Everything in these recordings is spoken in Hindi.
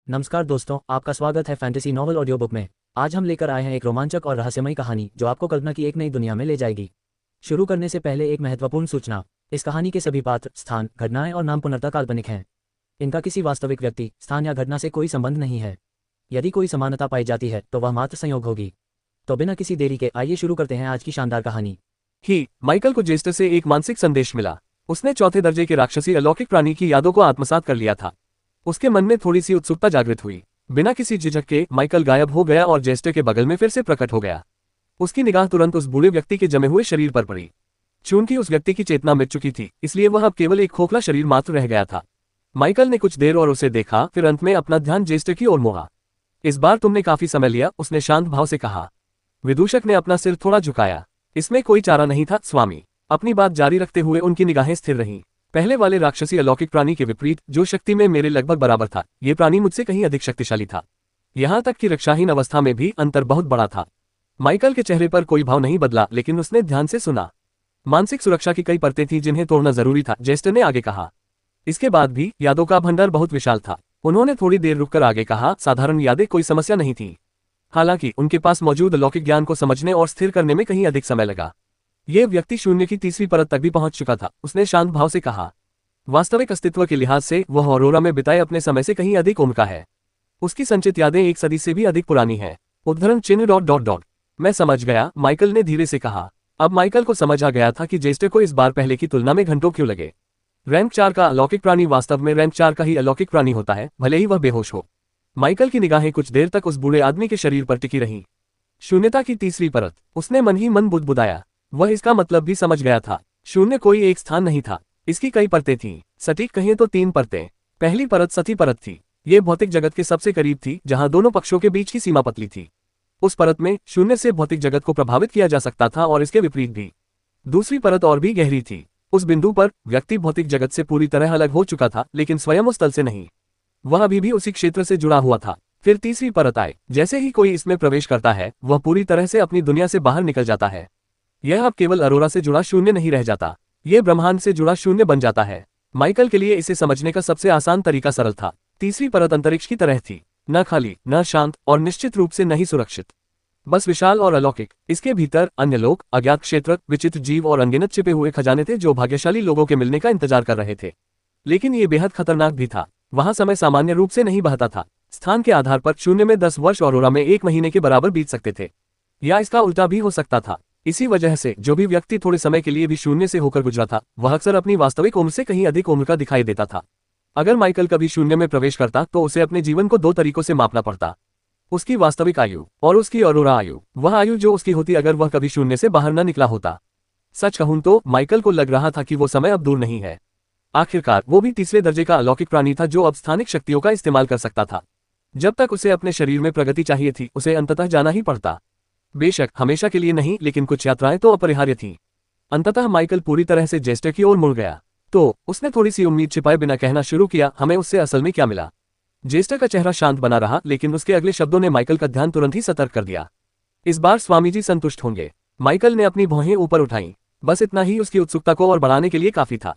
नमस्कार दोस्तों, आपका स्वागत है फैंटेसी नॉवल ऑडियो बुक में। आज हम लेकर आए हैं एक रोमांचक और रहस्यमयी कहानी जो आपको कल्पना की एक नई दुनिया में ले जाएगी। शुरू करने से पहले एक महत्वपूर्ण सूचना। इस कहानी के सभी पात्र, स्थान, घटनाएं और नाम पूर्णतः काल्पनिक हैं। इनका किसी वास्तविक व्यक्ति, स्थान या घटना से कोई संबंध नहीं है। यदि कोई समानता पाई जाती है तो वह मात्र संयोग होगी। तो बिना किसी देरी के आइए शुरू करते हैं आज की शानदार कहानी। माइकल को जेस्टर से एक मानसिक संदेश मिला। उसने चौथे दर्जे के राक्षसी अलौकिक प्राणी की यादों को आत्मसात कर लिया था। उसके मन में थोड़ी सी उत्सुकता जागृत हुई। बिना किसी झिझक के माइकल गायब हो गया और जेस्टर के बगल में फिर से प्रकट हो गया। उसकी निगाह तुरंत उस बूढ़े व्यक्ति के जमे हुए शरीर पर पड़ी। चूंकि उस व्यक्ति की चेतना मिट चुकी थी, इसलिए वह अब केवल एक खोखला शरीर मात्र रह गया था। माइकल ने कुछ देर और उसे देखा, फिर अंत में अपना ध्यान जेस्टर की ओर मोड़ा। इस बार तुमने काफी समय लिया, उसने शांत भाव से कहा। विदूषक ने अपना सिर थोड़ा झुकाया। इसमें कोई चारा नहीं था स्वामी। अपनी बात जारी रखते हुए उनकी निगाहें स्थिर रहीं। पहले वाले राक्षसी अलौकिक प्राणी के विपरीत, जो शक्ति में मेरे लगभग बराबर था, ये प्राणी मुझसे कहीं अधिक शक्तिशाली था। यहां तक कि रक्षाहीन अवस्था में भी अंतर बहुत बड़ा था। माइकल के चेहरे पर कोई भाव नहीं बदला, लेकिन उसने ध्यान से सुना। मानसिक सुरक्षा की कई परतें थीं जिन्हें तोड़ना जरूरी था, जेस्टर ने आगे कहा। इसके बाद भी यादों का भंडार बहुत विशाल था। उन्होंने थोड़ी देर रुककर आगे कहा, साधारण यादें कोई समस्या नहीं थी। हालांकि उनके पास मौजूद अलौकिक ज्ञान को समझने और स्थिर करने में कहीं अधिक समय लगा। यह व्यक्ति शून्य की तीसरी परत तक भी पहुंच चुका था, उसने शांत भाव से कहा। वास्तविक अस्तित्व के लिहाज से वह ऑरोरा में बिताए अपने समय से कहीं अधिक उम्र का है। उसकी संचित यादें एक सदी से भी अधिक पुरानी हैं। उद्धरण चिन्ह ... मैं समझ गया, माइकल ने धीरे से कहा। अब माइकल को समझ आ गया था कि जेस्टर को इस बार पहले की तुलना में घंटों क्यों लगे। रैंक 4 का अलौकिक प्राणी वास्तव में रैंक 4 का ही अलौकिक प्राणी होता है, भले ही वह बेहोश हो। माइकल की निगाहें कुछ देर तक उस बूढ़े आदमी के शरीर पर टिकी रहीं। शून्यता की तीसरी परत, उसने मन ही मन बुदबुदाया। वह इसका मतलब भी समझ गया था। शून्य कोई एक स्थान नहीं था, इसकी कई परतें थीं। सटीक कहिए तो 3 परतें। पहली परत सती परत थी। ये भौतिक जगत के सबसे करीब थी, जहां दोनों पक्षों के बीच की सीमा पतली थी। उस परत में शून्य से भौतिक जगत को प्रभावित किया जा सकता था और इसके विपरीत भी। दूसरी परत और भी गहरी थी। उस बिंदु पर व्यक्ति भौतिक जगत से पूरी तरह अलग हो चुका था, लेकिन स्वयं उस तल से नहीं। वह अभी भी उसी क्षेत्र से जुड़ा हुआ था। फिर तीसरी परत आए। जैसे ही कोई इसमें प्रवेश करता है, वह पूरी तरह से अपनी दुनिया से बाहर निकल जाता है। यह अब केवल अरोरा से जुड़ा शून्य नहीं रह जाता, यह ब्रह्मांड से जुड़ा शून्य बन जाता है। माइकल के लिए इसे समझने का सबसे आसान तरीका सरल था। तीसरी परत अंतरिक्ष की तरह थी, न खाली, न शांत और निश्चित रूप से नहीं सुरक्षित, बस विशाल और अलौकिक। इसके भीतर अन्य लोग, अज्ञात क्षेत्र, विचित्र जीव और अनगिनत छिपे हुए खजाने थे जो भाग्यशाली लोगों के मिलने का इंतजार कर रहे थे। लेकिन ये बेहद खतरनाक भी था। वहां समय सामान्य रूप से नहीं बहता था। स्थान के आधार पर शून्य में 10 वर्ष ऑरोरा में 1 महीने के बराबर बीत सकते थे, या इसका उल्टा भी हो सकता था। इसी वजह से जो भी व्यक्ति थोड़े समय के लिए भी शून्य से होकर गुजरा था, वह अक्सर अपनी वास्तविक उम्र से कहीं अधिक उम्र का दिखाई देता था। अगर माइकल कभी शून्य में प्रवेश करता तो उसे अपने जीवन को 2 तरीकों से मापना पड़ता, उसकी वास्तविक आयु और उसकी ऑरोरा आयु। वह आयु जो उसकी होती अगर वह कभी शून्य से बाहर न निकला होता। सच कहूं तो माइकल को लग रहा था कि वो समय अब दूर नहीं है। आखिरकार वो भी तीसरे दर्जे का अलौकिक प्राणी था जो अब स्थानिक शक्तियों का इस्तेमाल कर सकता था। जब तक उसे अपने शरीर में प्रगति चाहिए थी, उसे अंततः जाना ही पड़ता। बेशक हमेशा के लिए नहीं, लेकिन कुछ यात्राएं तो अपरिहार्य थीं। अंततः माइकल पूरी तरह से जेस्टर की ओर मुड़ गया। तो उसने थोड़ी सी उम्मीद छिपाए बिना कहना शुरू किया, हमें उससे असल में क्या मिला। जेस्टर का चेहरा शांत बना रहा, लेकिन उसके अगले शब्दों ने माइकल का ध्यान तुरंत ही सतर्क कर दिया। इस बार स्वामी जी संतुष्ट होंगे। माइकल ने अपनी भौहें ऊपर उठाईं। बस इतना ही उसकी उत्सुकता को और बढ़ाने के लिए काफी था।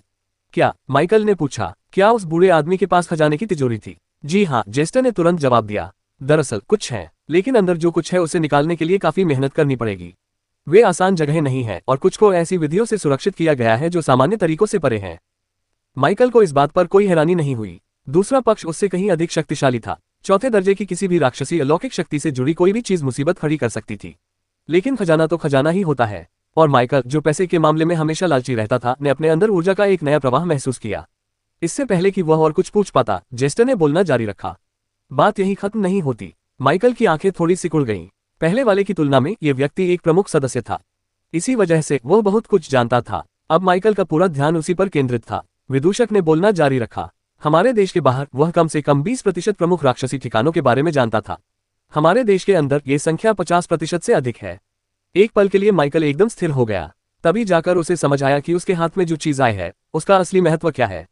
क्या? माइकल ने पूछा। क्या उस बूढ़े आदमी के पास खजाने की तिजोरी थी? जी हाँ, जेस्टर ने तुरंत जवाब दिया। दरअसल कुछ है, लेकिन अंदर जो कुछ है उसे निकालने के लिए काफी मेहनत करनी पड़ेगी। वे आसान जगह नहीं है और कुछ को ऐसी विधियों से सुरक्षित किया गया है जो सामान्य तरीकों से परे हैं। माइकल को इस बात पर कोई हैरानी नहीं हुई। दूसरा पक्ष उससे कहीं अधिक शक्तिशाली था। चौथे दर्जे की किसी भी राक्षसी अलौकिक शक्ति से जुड़ी कोई भी चीज मुसीबत खड़ी कर सकती थी, लेकिन खजाना तो खजाना ही होता है। और माइकल, जो पैसे के मामले में हमेशा लालची रहता था, ने अपने अंदर ऊर्जा का एक नया प्रवाह महसूस किया। इससे पहले कि वह और कुछ पूछ पाता, जेस्टर ने बोलना जारी रखा। बात यही खत्म नहीं होती। माइकल की आंखें थोड़ी सिकुड़ गईं। पहले वाले की तुलना में यह व्यक्ति एक प्रमुख सदस्य था। इसी वजह से वह बहुत कुछ जानता था। अब माइकल का पूरा ध्यान उसी पर केंद्रित था। विदूषक ने बोलना जारी रखा। हमारे देश के बाहर वह कम से कम 20% प्रमुख राक्षसी ठिकानों के बारे में जानता था। हमारे देश के अंदर ये संख्या 50% से अधिक है। एक पल के लिए माइकल एकदम स्थिर हो गया। तभी जाकर उसे समझ आया कि उसके हाथ में जो चीज आई है, उसका असली महत्व क्या है।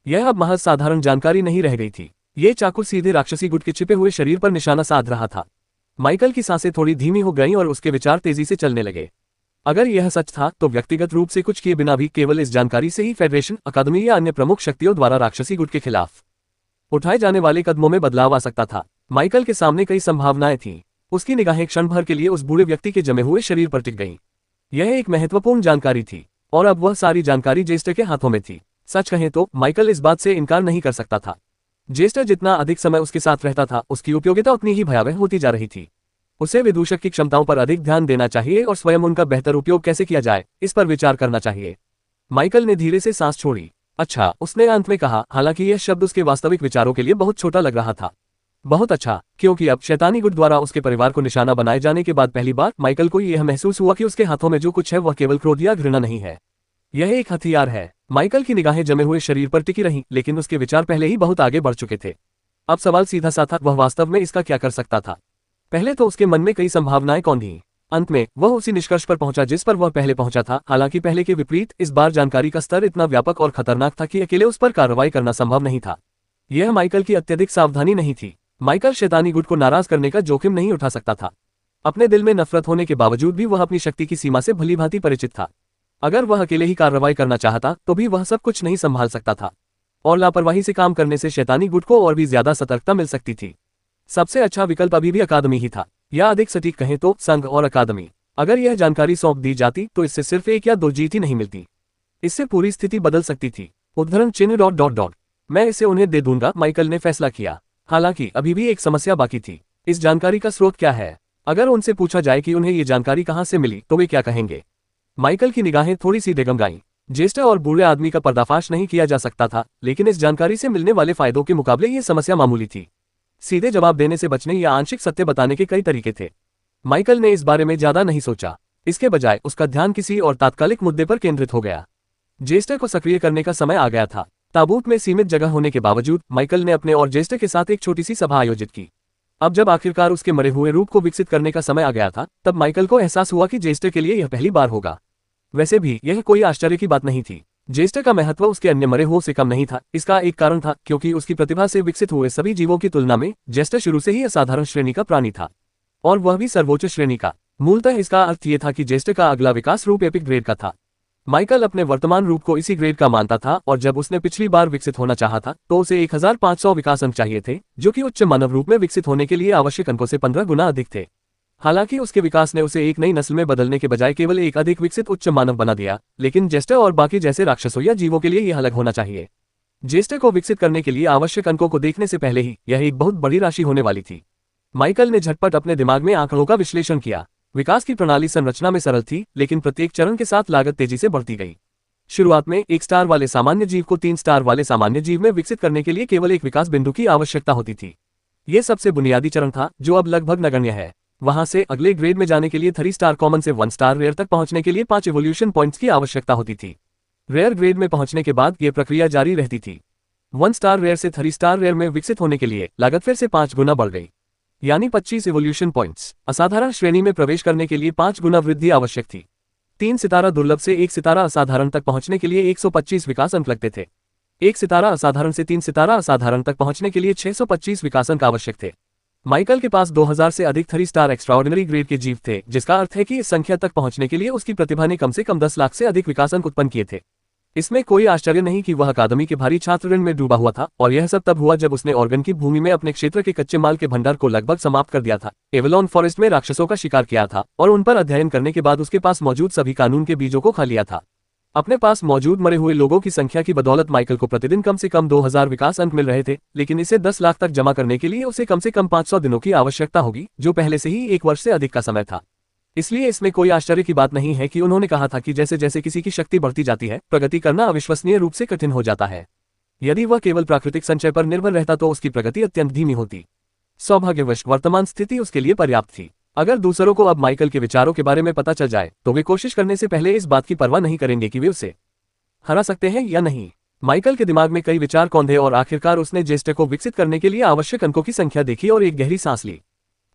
यह अब महज साधारण जानकारी नहीं रह गई थी। ये चाकू सीधे राक्षसी गुट के छिपे हुए शरीर पर निशाना साध रहा था। माइकल की सांसें थोड़ी धीमी हो गईं और उसके विचार तेजी से चलने लगे। अगर यह सच था तो व्यक्तिगत रूप से कुछ किए बिना भी केवल इस जानकारी से ही फेडरेशन, अकादमी या अन्य प्रमुख शक्तियों द्वारा राक्षसी गुट के खिलाफ उठाए जाने वाले कदमों में बदलाव आ सकता था। माइकल के सामने कई संभावनाएं थीं। उसकी निगाहें क्षण भर के लिए उस बूढ़े व्यक्ति के जमे हुए शरीर पर टिक गईं। यह एक महत्वपूर्ण जानकारी थी और अब वह सारी जानकारी जेस्टर के हाथों में थी। सच कहें तो माइकल इस बात से इनकार नहीं कर सकता था। जेस्टर जितना अधिक समय उसके साथ रहता था, उसकी उपयोगिता उतनी ही भयावह होती जा रही थी। उसे विदूषक की क्षमताओं पर अधिक ध्यान देना चाहिए और स्वयं उनका बेहतर उपयोग कैसे किया जाए, इस पर विचार करना चाहिए। माइकल ने धीरे से सांस छोड़ी। अच्छा, उसने अंत में कहा, हालांकि यह शब्द उसके वास्तविक विचारों के लिए बहुत छोटा लग रहा था। बहुत अच्छा, क्योंकि अब शैतानी गुट द्वारा उसके परिवार को निशाना बनाए जाने के बाद पहली बार माइकल को यह महसूस हुआ कि उसके हाथों में जो कुछ है वह केवल क्रोध या घृणा नहीं है, यह एक हथियार है। माइकल की निगाहें जमे हुए शरीर पर टिकी रहीं, लेकिन उसके विचार पहले ही बहुत आगे बढ़ चुके थे। अब सवाल सीधा सा था, वह वास्तव में इसका क्या कर सकता था। पहले तो उसके मन में कई संभावनाएं कौन थीं। अंत में वह उसी निष्कर्ष पर पहुंचा जिस पर वह पहले पहुंचा था। हालांकि पहले के विपरीत इस बार जानकारी का स्तर इतना व्यापक और खतरनाक था कि अकेले उस पर कार्रवाई करना संभव नहीं था। यह माइकल की अत्यधिक सावधानी नहीं थी। माइकल शैतानी गुट को नाराज करने का जोखिम नहीं उठा सकता था। अपने दिल में नफरत होने के बावजूद भी वह अपनी शक्ति की सीमा से भलीभांति परिचित था। अगर वह अकेले ही कार्रवाई करना चाहता तो भी वह सब कुछ नहीं संभाल सकता था, और लापरवाही से काम करने से शैतानी गुट को और भी ज्यादा सतर्कता मिल सकती थी। सबसे अच्छा विकल्प अभी भी अकादमी ही था, या अधिक सटीक कहें तो संघ और अकादमी। अगर यह जानकारी सौंप दी जाती तो इससे सिर्फ एक या दो जीत ही नहीं मिलती, इससे पूरी स्थिति बदल सकती थी। उद्धरण चिन्ह ... मैं इसे उन्हें दे दूंगा, माइकल ने फैसला किया। हालांकि अभी भी एक समस्या बाकी थी। इस जानकारी का स्रोत क्या है? अगर उनसे पूछा जाए कि उन्हें ये जानकारी कहां से मिली तो वे क्या कहेंगे? माइकल की निगाहें थोड़ी सी डगमगाईं। जेस्टर और बूढ़े आदमी का पर्दाफाश नहीं किया जा सकता था, लेकिन इस जानकारी से मिलने वाले फायदों के मुकाबले ये समस्या मामूली थी। सीधे जवाब देने से बचने या आंशिक सत्य बताने के कई तरीके थे। माइकल ने इस बारे में ज्यादा नहीं सोचा। इसके बजाय उसका ध्यान किसी और तात्कालिक मुद्दे पर केंद्रित हो गया। जेस्टर को सक्रिय करने का समय आ गया था। ताबूत में सीमित जगह होने के बावजूद माइकल ने अपने और जेस्टर के साथ एक छोटी सी सभा आयोजित की। अब जब आखिरकार उसके मरे हुए रूप को विकसित करने का समय आ गया था, तब माइकल को एहसास हुआ कि जेस्टर के लिए यह पहली बार होगा। वैसे भी यह कोई आश्चर्य की बात नहीं थी। जेस्टर का महत्व उसके अन्य मरे हुओं से कम नहीं था। इसका एक कारण था क्योंकि उसकी प्रतिभा से विकसित हुए सभी जीवों की तुलना में जेस्टर शुरू से ही असाधारण श्रेणी का प्राणी था, और वह भी सर्वोच्च श्रेणी का। मूलतः इसका अर्थ यह था कि जेस्टर का अगला विकास रूप एपिक ग्रेड का था। माइकल अपने वर्तमान रूप को इसी ग्रेड का मानता था, और जब उसने पिछली बार विकसित होना चाहा था तो उसे 1500 विकास अंक चाहिए थे, जो कि उच्च मानव रूप में विकसित होने के लिए आवश्यक अंकों से 15 गुना अधिक थे। हालांकि उसके विकास ने उसे एक नई नस्ल में बदलने के बजाय केवल एक अधिक विकसित उच्च मानव बना दिया, लेकिन जेस्टर और बाकी जैसे राक्षसों या जीवों के लिए यह अलग होना चाहिए। जेस्टर को विकसित करने के लिए आवश्यक अंकों को देखने से पहले ही यह एक बहुत बड़ी राशि होने वाली थी। माइकल ने झटपट अपने दिमाग में आंकड़ों का विश्लेषण किया। विकास की प्रणाली संरचना में सरल थी, लेकिन प्रत्येक चरण के साथ लागत तेजी से बढ़ती गई। शुरुआत में 1 स्टार वाले सामान्य जीव को 3 स्टार वाले सामान्य जीव में विकसित करने के लिए केवल एक विकास बिंदु की आवश्यकता होती थी। यह सबसे बुनियादी चरण था, जो अब लगभग नगण्य है। वहां से अगले ग्रेड में जाने के लिए 3 स्टार कॉमन से 1 स्टार रेयर तक पहुंचने के लिए 5 इवोल्यूशन पॉइंट्स की आवश्यकता होती थी। रेयर ग्रेड में पहुंचने के बाद यह प्रक्रिया जारी रहती थी। 1 स्टार रेयर से 3 स्टार रेयर में विकसित होने के लिए लागत फिर से 5 गुना बढ़ गई, यानी 25 इवोल्यूशन पॉइंट्स। असाधारण श्रेणी में प्रवेश करने के लिए 5 गुना वृद्धि आवश्यक थी। 3 सितारा दुर्लभ से 1 सितारा असाधारण तक पहुंचने के लिए 125 विकास अंक लगते थे। 1 सितारा असाधारण से 3 सितारा असाधारण तक पहुंचने के लिए 625 विकास अंक आवश्यक थे। माइकल के पास 2000 से अधिक 3 स्टार एक्स्ट्राऑर्डिनरी ग्रेड के जीव थे, जिसका अर्थ है कि इस संख्या तक पहुंचने के लिए उसकी प्रतिभा ने कम से कम 10 लाख से अधिक विकास अंक उत्पन्न किए थे। इसमें कोई आश्चर्य नहीं कि वह अकादमी के भारी छात्र ऋण में डूबा हुआ था, और यह सब तब हुआ जब उसने ऑर्गन की भूमि में अपने क्षेत्र के कच्चे माल के भंडार को लगभग समाप्त कर दिया था, एवलॉन फॉरेस्ट में राक्षसों का शिकार किया था, और उन पर अध्ययन करने के बाद उसके पास मौजूद सभी कानून के बीजों को खा लिया था। अपने पास मौजूद मरे हुए लोगों की संख्या की बदौलत माइकल को प्रतिदिन कम से कम 2000 विकास अंक मिल रहे थे, लेकिन इसे 10 लाख तक जमा करने के लिए उसे कम से कम 500 दिनों की आवश्यकता होगी, जो पहले से ही 1 वर्ष से अधिक का समय था। इसलिए इसमें कोई आश्चर्य की बात नहीं है कि उन्होंने कहा था कि जैसे जैसे किसी की शक्ति बढ़ती जाती है, प्रगति करना अविश्वसनीय रूप से कठिन हो जाता है। यदि वह केवल प्राकृतिक संचय पर निर्भर रहता तो उसकी प्रगति अत्यंत धीमी होती। सौभाग्यवश वर्तमान स्थिति उसके लिए पर्याप्त थी। अगर दूसरों को अब माइकल के विचारों के बारे में पता चल जाए तो वे कोशिश करने से पहले इस बात की परवाह नहीं करेंगे कि वे उसे हरा सकते हैं या नहीं। माइकल के दिमाग में कई विचार कौंधे, और आखिरकार उसने जेस्टर को विकसित करने के लिए आवश्यक अंकों की संख्या देखी और एक गहरी सांस ली।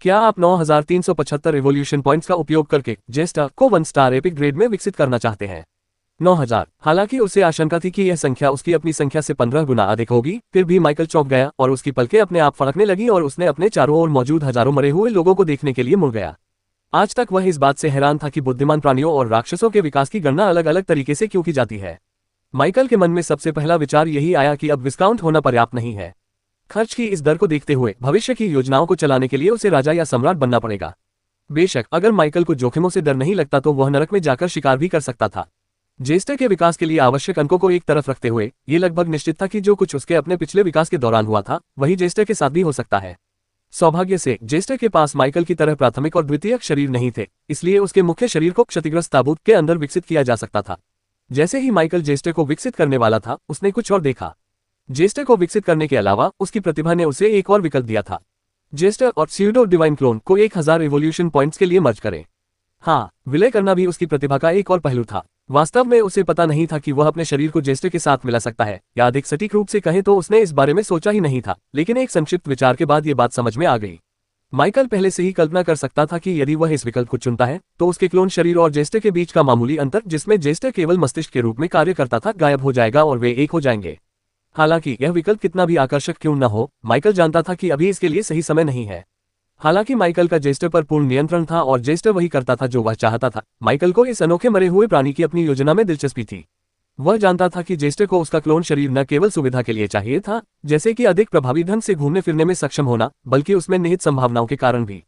क्या आप 9375 इवोल्यूशन पॉइंट्स का उपयोग करके जेस्टर को 1 स्टार एपिक ग्रेड में विकसित करना चाहते हैं? 9000। हालांकि उसे आशंका थी कि यह संख्या उसकी अपनी संख्या से 15 गुना अधिक होगी, फिर भी माइकल चौंक गया और उसकी पलकें अपने आप फड़कने लगी और उसने अपने चारों ओर मौजूद हजारों मरे हुए लोगों को देखने के लिए मुड़ गया। आज तक वह इस बात से हैरान था कि बुद्धिमान प्राणियों और राक्षसों के विकास की गणना अलग अलग तरीके से क्यों की जाती है। माइकल के मन में सबसे पहला विचार यही आया कि अब विस्काउंट होना पर्याप्त नहीं है। खर्च की इस दर को देखते हुए भविष्य की योजनाओं को चलाने के लिए उसे राजा या सम्राट बनना पड़ेगा। बेशक अगर माइकल को जोखिमों से डर नहीं लगता तो वह नरक में जाकर शिकार भी कर सकता था। जेस्टर के विकास के लिए आवश्यक अंकों को एक तरफ रखते हुए ये लगभग निश्चित था कि जो कुछ उसके अपने पिछले विकास के दौरान हुआ था वही जेस्टर के साथ भी हो सकता है। सौभाग्य से जेस्टर के पास माइकल की तरह प्राथमिक और द्वितीयक शरीर नहीं थे, इसलिए उसके मुख्य शरीर को क्षतिग्रस्त ताबूत के अंदर विकसित किया जा सकता था। जैसे ही माइकल जेस्टर को विकसित करने वाला था उसने कुछ और देखा। जेस्टर को विकसित करने के अलावा उसकी प्रतिभा ने उसे एक और विकल्प दिया था। जेस्टर और स्यूडो डिवाइन क्लोन को 1000 इवोल्यूशन पॉइंट्स के लिए मर्ज करें। हाँ, विलय करना भी उसकी प्रतिभा का एक और पहलू था। वास्तव में उसे पता नहीं था कि वह अपने शरीर को जेस्टर के साथ मिला सकता है, या अधिक सटीक रूप से कहें तो उसने इस बारे में सोचा ही नहीं था, लेकिन एक संक्षिप्त विचार के बाद ये बात समझ में आ गई। माइकल पहले से ही कल्पना कर सकता था कि यदि वह इस विकल्प को चुनता है तो उसके क्लोन शरीर और जेस्टर के बीच का मामूली अंतर, जिसमें जेस्टर केवल मस्तिष्क के रूप में कार्य करता था, गायब हो जाएगा और वे एक हो जाएंगे। हालांकि यह विकल्प कितना भी आकर्षक क्यों न हो, माइकल जानता था कि अभी इसके लिए सही समय नहीं है। हालांकि माइकल का जेस्टर पर पूर्ण नियंत्रण था और जेस्टर वही करता था जो वह चाहता था। माइकल को इस अनोखे मरे हुए प्राणी की अपनी योजना में दिलचस्पी थी। वह जानता था कि जेस्टर को उसका क्लोन शरीर न केवल सुविधा के लिए चाहिए था, जैसे कि अधिक प्रभावी ढंग से घूमने फिरने में सक्षम होना, बल्कि उसमें निहित संभावनाओं के कारण भी।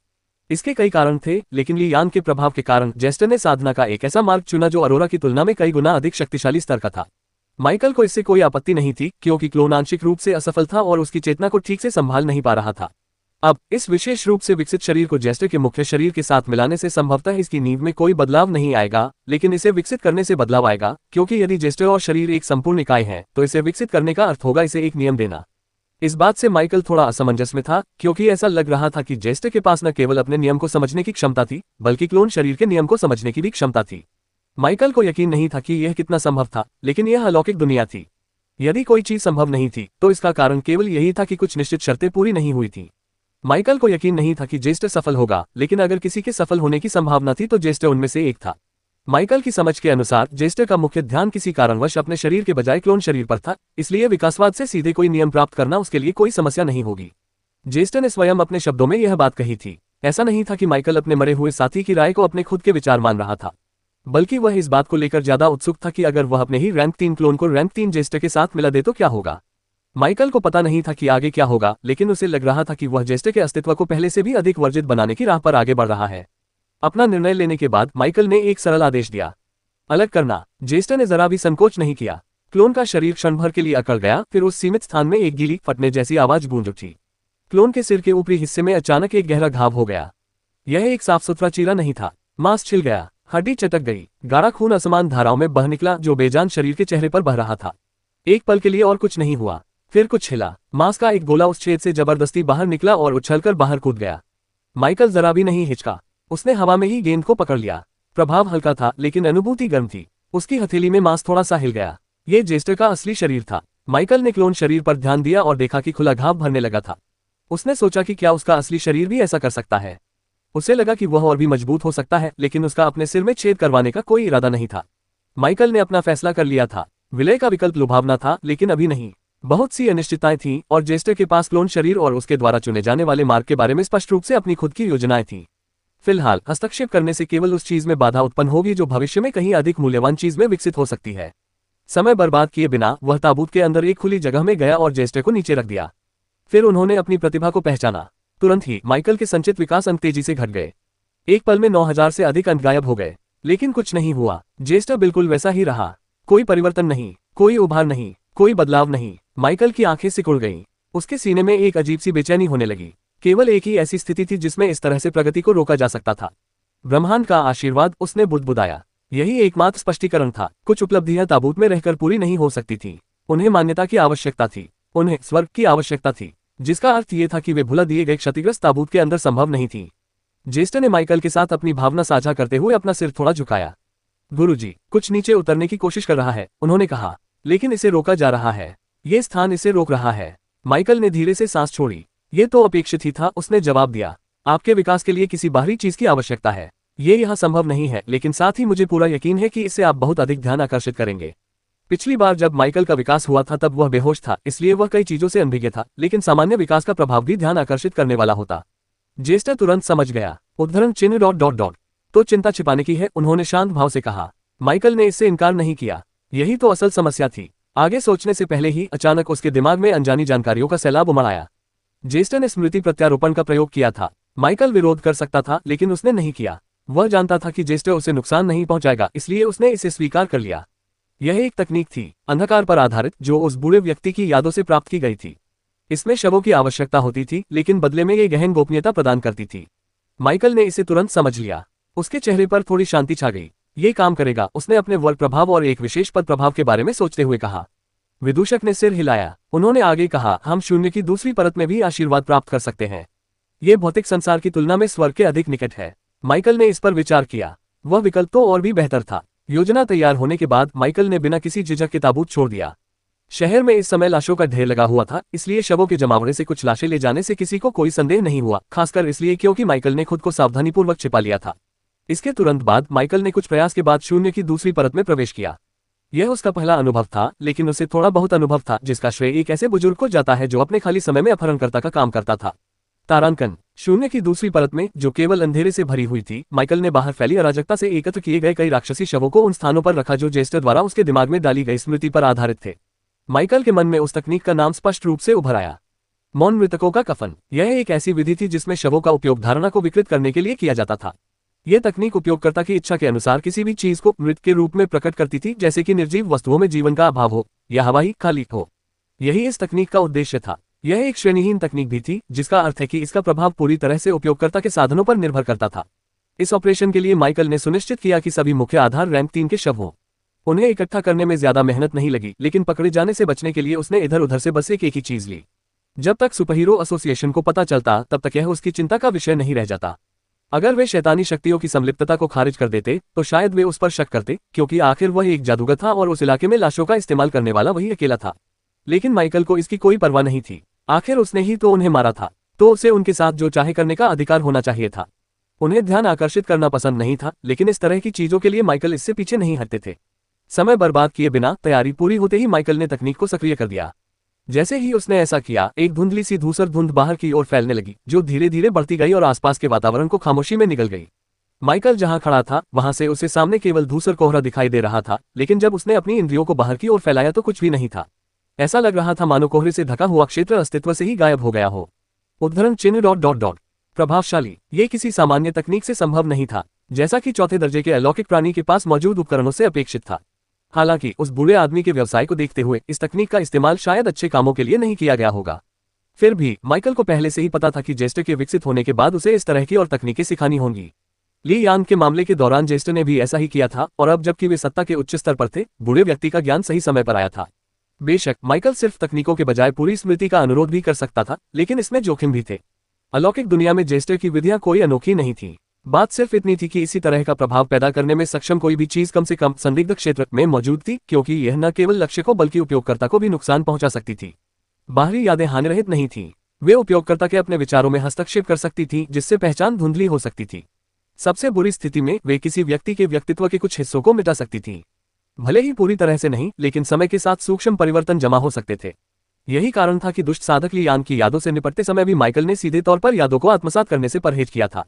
इसके कई कारण थे, लेकिन लियान के प्रभाव के कारण जेस्टर ने साधना का एक ऐसा मार्ग चुना जो अरोरा की तुलना में कई गुना अधिक शक्तिशाली स्तर का था। माइकल को इससे कोई आपत्ति नहीं थी, क्योंकि क्लोन आंशिक रूप से असफल था और उसकी चेतना को ठीक से संभाल नहीं पा रहा था। अब इस विशेष रूप से विकसित शरीर को जेस्टर के मुख्य शरीर के साथ मिलाने से संभवतः इसकी नींव में कोई बदलाव नहीं आएगा, लेकिन इसे विकसित करने से बदलाव आएगा, क्योंकि यदि जेस्टर और शरीर एक संपूर्ण इकाई है तो इसे विकसित करने का अर्थ होगा इसे एक नियम देना। इस बात से माइकल थोड़ा असमंजस में था, क्योंकि ऐसा लग रहा था कि जेस्टर के पास न केवल अपने नियम को समझने की क्षमता थी, बल्कि क्लोन शरीर के नियम को समझने की भी क्षमता थी। माइकल को यकीन नहीं था कि यह कितना संभव था, लेकिन यह अलौकिक दुनिया थी। यदि कोई चीज संभव नहीं थी तो इसका कारण केवल यही था कि कुछ निश्चित शर्तें पूरी नहीं हुई थी। माइकल को यकीन नहीं था कि जेस्टर सफल होगा, लेकिन अगर किसी के सफल होने की संभावना थी तो जेस्टर उनमें से एक था। माइकल की समझ के अनुसार जेस्टर का मुख्य ध्यान किसी कारणवश अपने शरीर के बजाय क्लोन शरीर पर था, इसलिए विकासवाद से सीधे कोई नियम प्राप्त करना उसके लिए कोई समस्या नहीं होगी। जेस्टर ने स्वयं अपने शब्दों में यह बात कही थी। ऐसा नहीं था कि माइकल अपने मरे हुए साथी की राय को अपने खुद के विचार मान रहा था, बल्कि वह इस बात को लेकर ज्यादा उत्सुक था कि अगर वह अपने ही रैंक 3 क्लोन को रैंक 3 जेस्टर के साथ मिला दे तो क्या होगा। माइकल को पता नहीं था कि आगे क्या होगा, लेकिन उसे लग रहा था कि वह जेस्टर के अस्तित्व को पहले से भी अधिक वर्जित बनाने की राह पर आगे बढ़ रहा है। अपना निर्णय लेने के बाद माइकल ने एक सरल आदेश दिया, अलग करना। जेस्टर ने जरा भी संकोच नहीं किया। क्लोन का शरीर क्षण भर के लिए अकड़ गया, फिर उस सीमित स्थान में एक गीली फटने जैसी आवाज गूंज उठी। क्लोन के सिर के ऊपरी हिस्से में अचानक एक गहरा घाव हो गया। यह एक साफ सुथरा चीरा नहीं था। मांस छिल गया, हड्डी चटक गई, गाढ़ा खून असमान धाराओं में बह निकला जो बेजान शरीर के चेहरे पर बह रहा था। एक पल के लिए और कुछ नहीं हुआ, फिर कुछ हिला। मांस का एक गोला उस छेद से जबरदस्ती बाहर निकला और उछलकर बाहर कूद गया। माइकल जरा भी नहीं हिचका, उसने हवा में ही गेंद को पकड़ लिया। प्रभाव हल्का था, लेकिन अनुभूति गर्म थी। उसकी हथेली में मांस थोड़ा सा हिल गया। ये जेस्टर का असली शरीर था। माइकल ने क्लोन शरीर पर ध्यान दिया और देखा कि खुला घाव भरने लगा था। उसने सोचा कि क्या उसका असली शरीर भी ऐसा कर सकता है। उसे लगा कि वह और भी मजबूत हो सकता है, लेकिन उसका अपने सिर में छेद करवाने का कोई इरादा नहीं था। माइकल ने अपना फैसला कर लिया था। विलय का विकल्प लुभावना था, लेकिन अभी नहीं। बहुत सी अनिश्चितताएं थीं और जेस्टर के पास क्लोन शरीर और उसके द्वारा चुने जाने वाले मार्ग के बारे में स्पष्ट रूप से अपनी खुद की योजनाएं थीं। फिलहाल हस्तक्षेप करने से केवल उस चीज में बाधा उत्पन्न होगी जो भविष्य में कहीं अधिक मूल्यवान चीज में विकसित हो सकती है। समय बर्बाद किए बिना वह ताबूत के अंदर एक खुली जगह में गया और जेस्टर को नीचे रख दिया। फिर उन्होंने अपनी प्रतिभा को पहचाना। तुरंत ही माइकल के संचित विकास अंक तेजी से घट गए। एक पल में 9000 से अधिक अंक गायब हो गए, लेकिन कुछ नहीं हुआ। जेस्टर बिल्कुल वैसा ही रहा। कोई परिवर्तन नहीं, कोई उभार नहीं, कोई बदलाव नहीं। माइकल की आंखें सिकुड़ गईं। उसके सीने में एक अजीब सी बेचैनी होने लगी। केवल एक ही ऐसी स्थिति थी जिसमें इस तरह से प्रगति को रोका जा सकता था। ब्रह्मांड का आशीर्वाद, उसने बुदबुदाया। यही एकमात्र स्पष्टीकरण था। कुछ उपलब्धियां ताबूत में रहकर पूरी नहीं हो सकती थी। उन्हें मान्यता की आवश्यकता थी, उन्हें स्वर्ग की आवश्यकता थी, जिसका अर्थ ये था कि वे भुला दिए गए क्षतिग्रस्त ताबूत के अंदर संभव नहीं थी। जेस्टर ने माइकल के साथ अपनी भावना साझा करते हुए अपना सिर थोड़ा झुकाया। गुरुजी, कुछ नीचे उतरने की कोशिश कर रहा है, उन्होंने कहा, लेकिन इसे रोका जा रहा है। ये स्थान इसे रोक रहा है। माइकल ने धीरे से सांस छोड़ी। ये तो अपेक्षित ही था, उसने जवाब दिया। आपके विकास के लिए किसी बाहरी चीज की आवश्यकता है। ये यहाँ संभव नहीं है, लेकिन साथ ही मुझे पूरा यकीन है कि इससे आप बहुत अधिक ध्यान आकर्षित करेंगे। पिछली बार जब माइकल का विकास हुआ था तब वह बेहोश था, इसलिए वह कई चीजों से अनभिज्ञ था, लेकिन सामान्य विकास का प्रभाव भी ध्यान आकर्षित करने वाला होता। जेस्टर तुरंत समझ गया। उद्धरण चिन्ह ... तो चिंता छिपाने की है, उन्होंने शांत भाव से कहा। माइकल ने इससे इनकार नहीं किया। यही तो असल समस्या थी। आगे सोचने से पहले ही अचानक उसके दिमाग में अनजानी जानकारियों का सैलाब उमड़ आया। जेस्टर ने स्मृति प्रत्यारोपण का प्रयोग किया था। माइकल विरोध कर सकता था, लेकिन उसने नहीं किया। वह जानता था कि जेस्टर उसे नुकसान नहीं पहुंचाएगा, इसलिए उसने इसे स्वीकार कर लिया। यह एक तकनीक थी, अंधकार पर आधारित, जो उस बूढ़े व्यक्ति की यादों से प्राप्त की गई थी। इसमें शवों की आवश्यकता होती थी, लेकिन बदले में ये गहन गोपनीयता प्रदान करती थी। माइकल ने इसे तुरंत समझ लिया। उसके चेहरे पर थोड़ी शांति छा गई। ये काम करेगा, उसने अपने वर्ग प्रभाव और एक विशेष पद प्रभाव के बारे में सोचते हुए कहा। विदूषक ने सिर हिलाया। उन्होंने आगे कहा, हम शून्य की दूसरी परत में भी आशीर्वाद प्राप्त कर सकते हैं। ये भौतिक संसार की तुलना में स्वर्ग के अधिक निकट है। माइकल ने इस पर विचार किया। वह विकल्प तो और भी बेहतर था। योजना तैयार होने के बाद माइकल ने बिना किसी झिझक के ताबूत छोड़ दिया। शहर में इस समय लाशों का ढेर लगा हुआ था, इसलिए शवों के जमावड़े से कुछ लाशें ले जाने से किसी को कोई संदेह नहीं हुआ, खासकर इसलिए क्योंकि माइकल ने खुद को सावधानीपूर्वक छिपा लिया था। इसके तुरंत बाद माइकल ने कुछ प्रयास के बाद शून्य की दूसरी परत में प्रवेश किया। यह उसका पहला अनुभव था, लेकिन उसे थोड़ा बहुत अनुभव था, जिसका श्रेय एक ऐसे बुजुर्ग को जाता है जो अपने खाली समय में अपहरणकर्ता का काम करता था। तारांकन। शून्य की दूसरी परत में, जो केवल अंधेरे से भरी हुई थी, माइकल ने बाहर फैली अराजकता से एकत्र किए गए कई राक्षसी शवों को उन स्थानों पर रखा जो जेस्टर द्वारा उसके दिमाग में डाली गई स्मृति पर आधारित थे। माइकल के मन में उस तकनीक का नाम स्पष्ट रूप से उभर आया, मौन मृतकों का कफन। यह एक ऐसी विधि थी जिसमें शवों का उपयोग धारणा को विकृत करने के लिए किया जाता था। यह तकनीक उपयोगकर्ता की इच्छा के अनुसार किसी भी चीज को मृत के रूप में प्रकट करती थी, जैसे कि निर्जीव वस्तुओं में जीवन का अभाव हो या हवा ही खाली हो। यही इस तकनीक का उद्देश्य था। यह एक श्रेणीहीन तकनीक भी थी, जिसका अर्थ है कि इसका प्रभाव पूरी तरह से उपयोगकर्ता के साधनों पर निर्भर करता था। इस ऑपरेशन के लिए माइकल ने सुनिश्चित किया कि सभी मुख्य आधार रैंक 3 के शव हों। उन्हें इकट्ठा करने में ज्यादा मेहनत नहीं लगी, लेकिन पकड़े जाने से बचने के लिए उसने इधर उधर से बस एक ही चीज ली। जब तक सुपरहीरो एसोसिएशन को पता चलता, तब तक यह उसकी चिंता का विषय नहीं रह जाता। अगर वे शैतानी शक्तियों की संलिप्तता को खारिज कर देते, तो शायद वे उस पर शक करते, क्योंकि आखिर वह एक जादूगर था और उस इलाके में लाशों का इस्तेमाल करने वाला वही अकेला था। लेकिन माइकल को इसकी कोई परवाह नहीं थी। आखिर उसने ही तो उन्हें मारा था, तो उसे उनके साथ जो चाहे करने का अधिकार होना चाहिए था। उन्हें ध्यान आकर्षित करना पसंद नहीं था, लेकिन इस तरह की चीजों के लिए माइकल इससे पीछे नहीं हटते थे। समय बर्बाद किए बिना तैयारी पूरी होते ही माइकल ने तकनीक को सक्रिय कर दिया। जैसे ही उसने ऐसा किया, एक धुंधली सी धूसर धुंध बाहर की ओर फैलने लगी, जो धीरे धीरे बढ़ती गई और आसपास के वातावरण को खामोशी में निगल गई। माइकल जहां खड़ा था, वहां से उसे सामने केवल धूसर कोहरा दिखाई दे रहा था, लेकिन जब उसने अपनी इंद्रियों को बाहर की ओर फैलाया तो कुछ भी नहीं था। ऐसा लग रहा था मानो कोहरे से ढका हुआ क्षेत्र अस्तित्व से ही गायब हो गया हो। उद्धरण चिन्ह ... प्रभावशाली। ये किसी सामान्य तकनीक से संभव नहीं था, जैसा कि चौथे दर्जे के अलौकिक प्राणी के पास मौजूद उपकरणों से अपेक्षित था। हालांकि उस बूढ़े आदमी के व्यवसाय को देखते हुए इस तकनीक का इस्तेमाल शायद अच्छे कामों के लिए नहीं किया गया होगा। फिर भी माइकल को पहले से ही पता था कि जेस्टर के विकसित होने के बाद उसे इस तरह की और तकनीकें सिखानी होंगी। ली यांग के मामले के दौरान जेस्टर ने भी ऐसा ही किया था, और अब जबकि वे सत्ता के उच्च स्तर पर थे, बूढ़े व्यक्ति का ज्ञान सही समय पर आया था। बेशक माइकल सिर्फ तकनीकों के बजाय पूरी स्मृति का अनुरोध भी कर सकता था, लेकिन इसमें जोखिम भी थे। अलौकिक दुनिया में जेस्टर की विधियां कोई अनोखी नहीं थी। बात सिर्फ इतनी थी कि इसी तरह का प्रभाव पैदा करने में सक्षम कोई भी चीज कम से कम संदिग्ध क्षेत्र में मौजूद थी, क्योंकि यह न केवल लक्ष्य को बल्कि उपयोगकर्ता को भी नुकसान पहुंचा सकती थी। बाहरी यादें हानिरहित नहीं थीं। वे उपयोगकर्ता के अपने विचारों में हस्तक्षेप कर सकती थीं, जिससे पहचान धुंधली हो सकती थी। सबसे बुरी स्थिति में वे किसी व्यक्ति के व्यक्तित्व के कुछ हिस्सों को मिटा सकती थीं। भले ही पूरी तरह से नहीं, लेकिन समय के साथ सूक्ष्म परिवर्तन जमा हो सकते थे। यही कारण था कि दुष्ट साधक ली यान की यादों से निपटते समय भी माइकल ने सीधे तौर पर यादों को आत्मसात करने से परहेज किया था।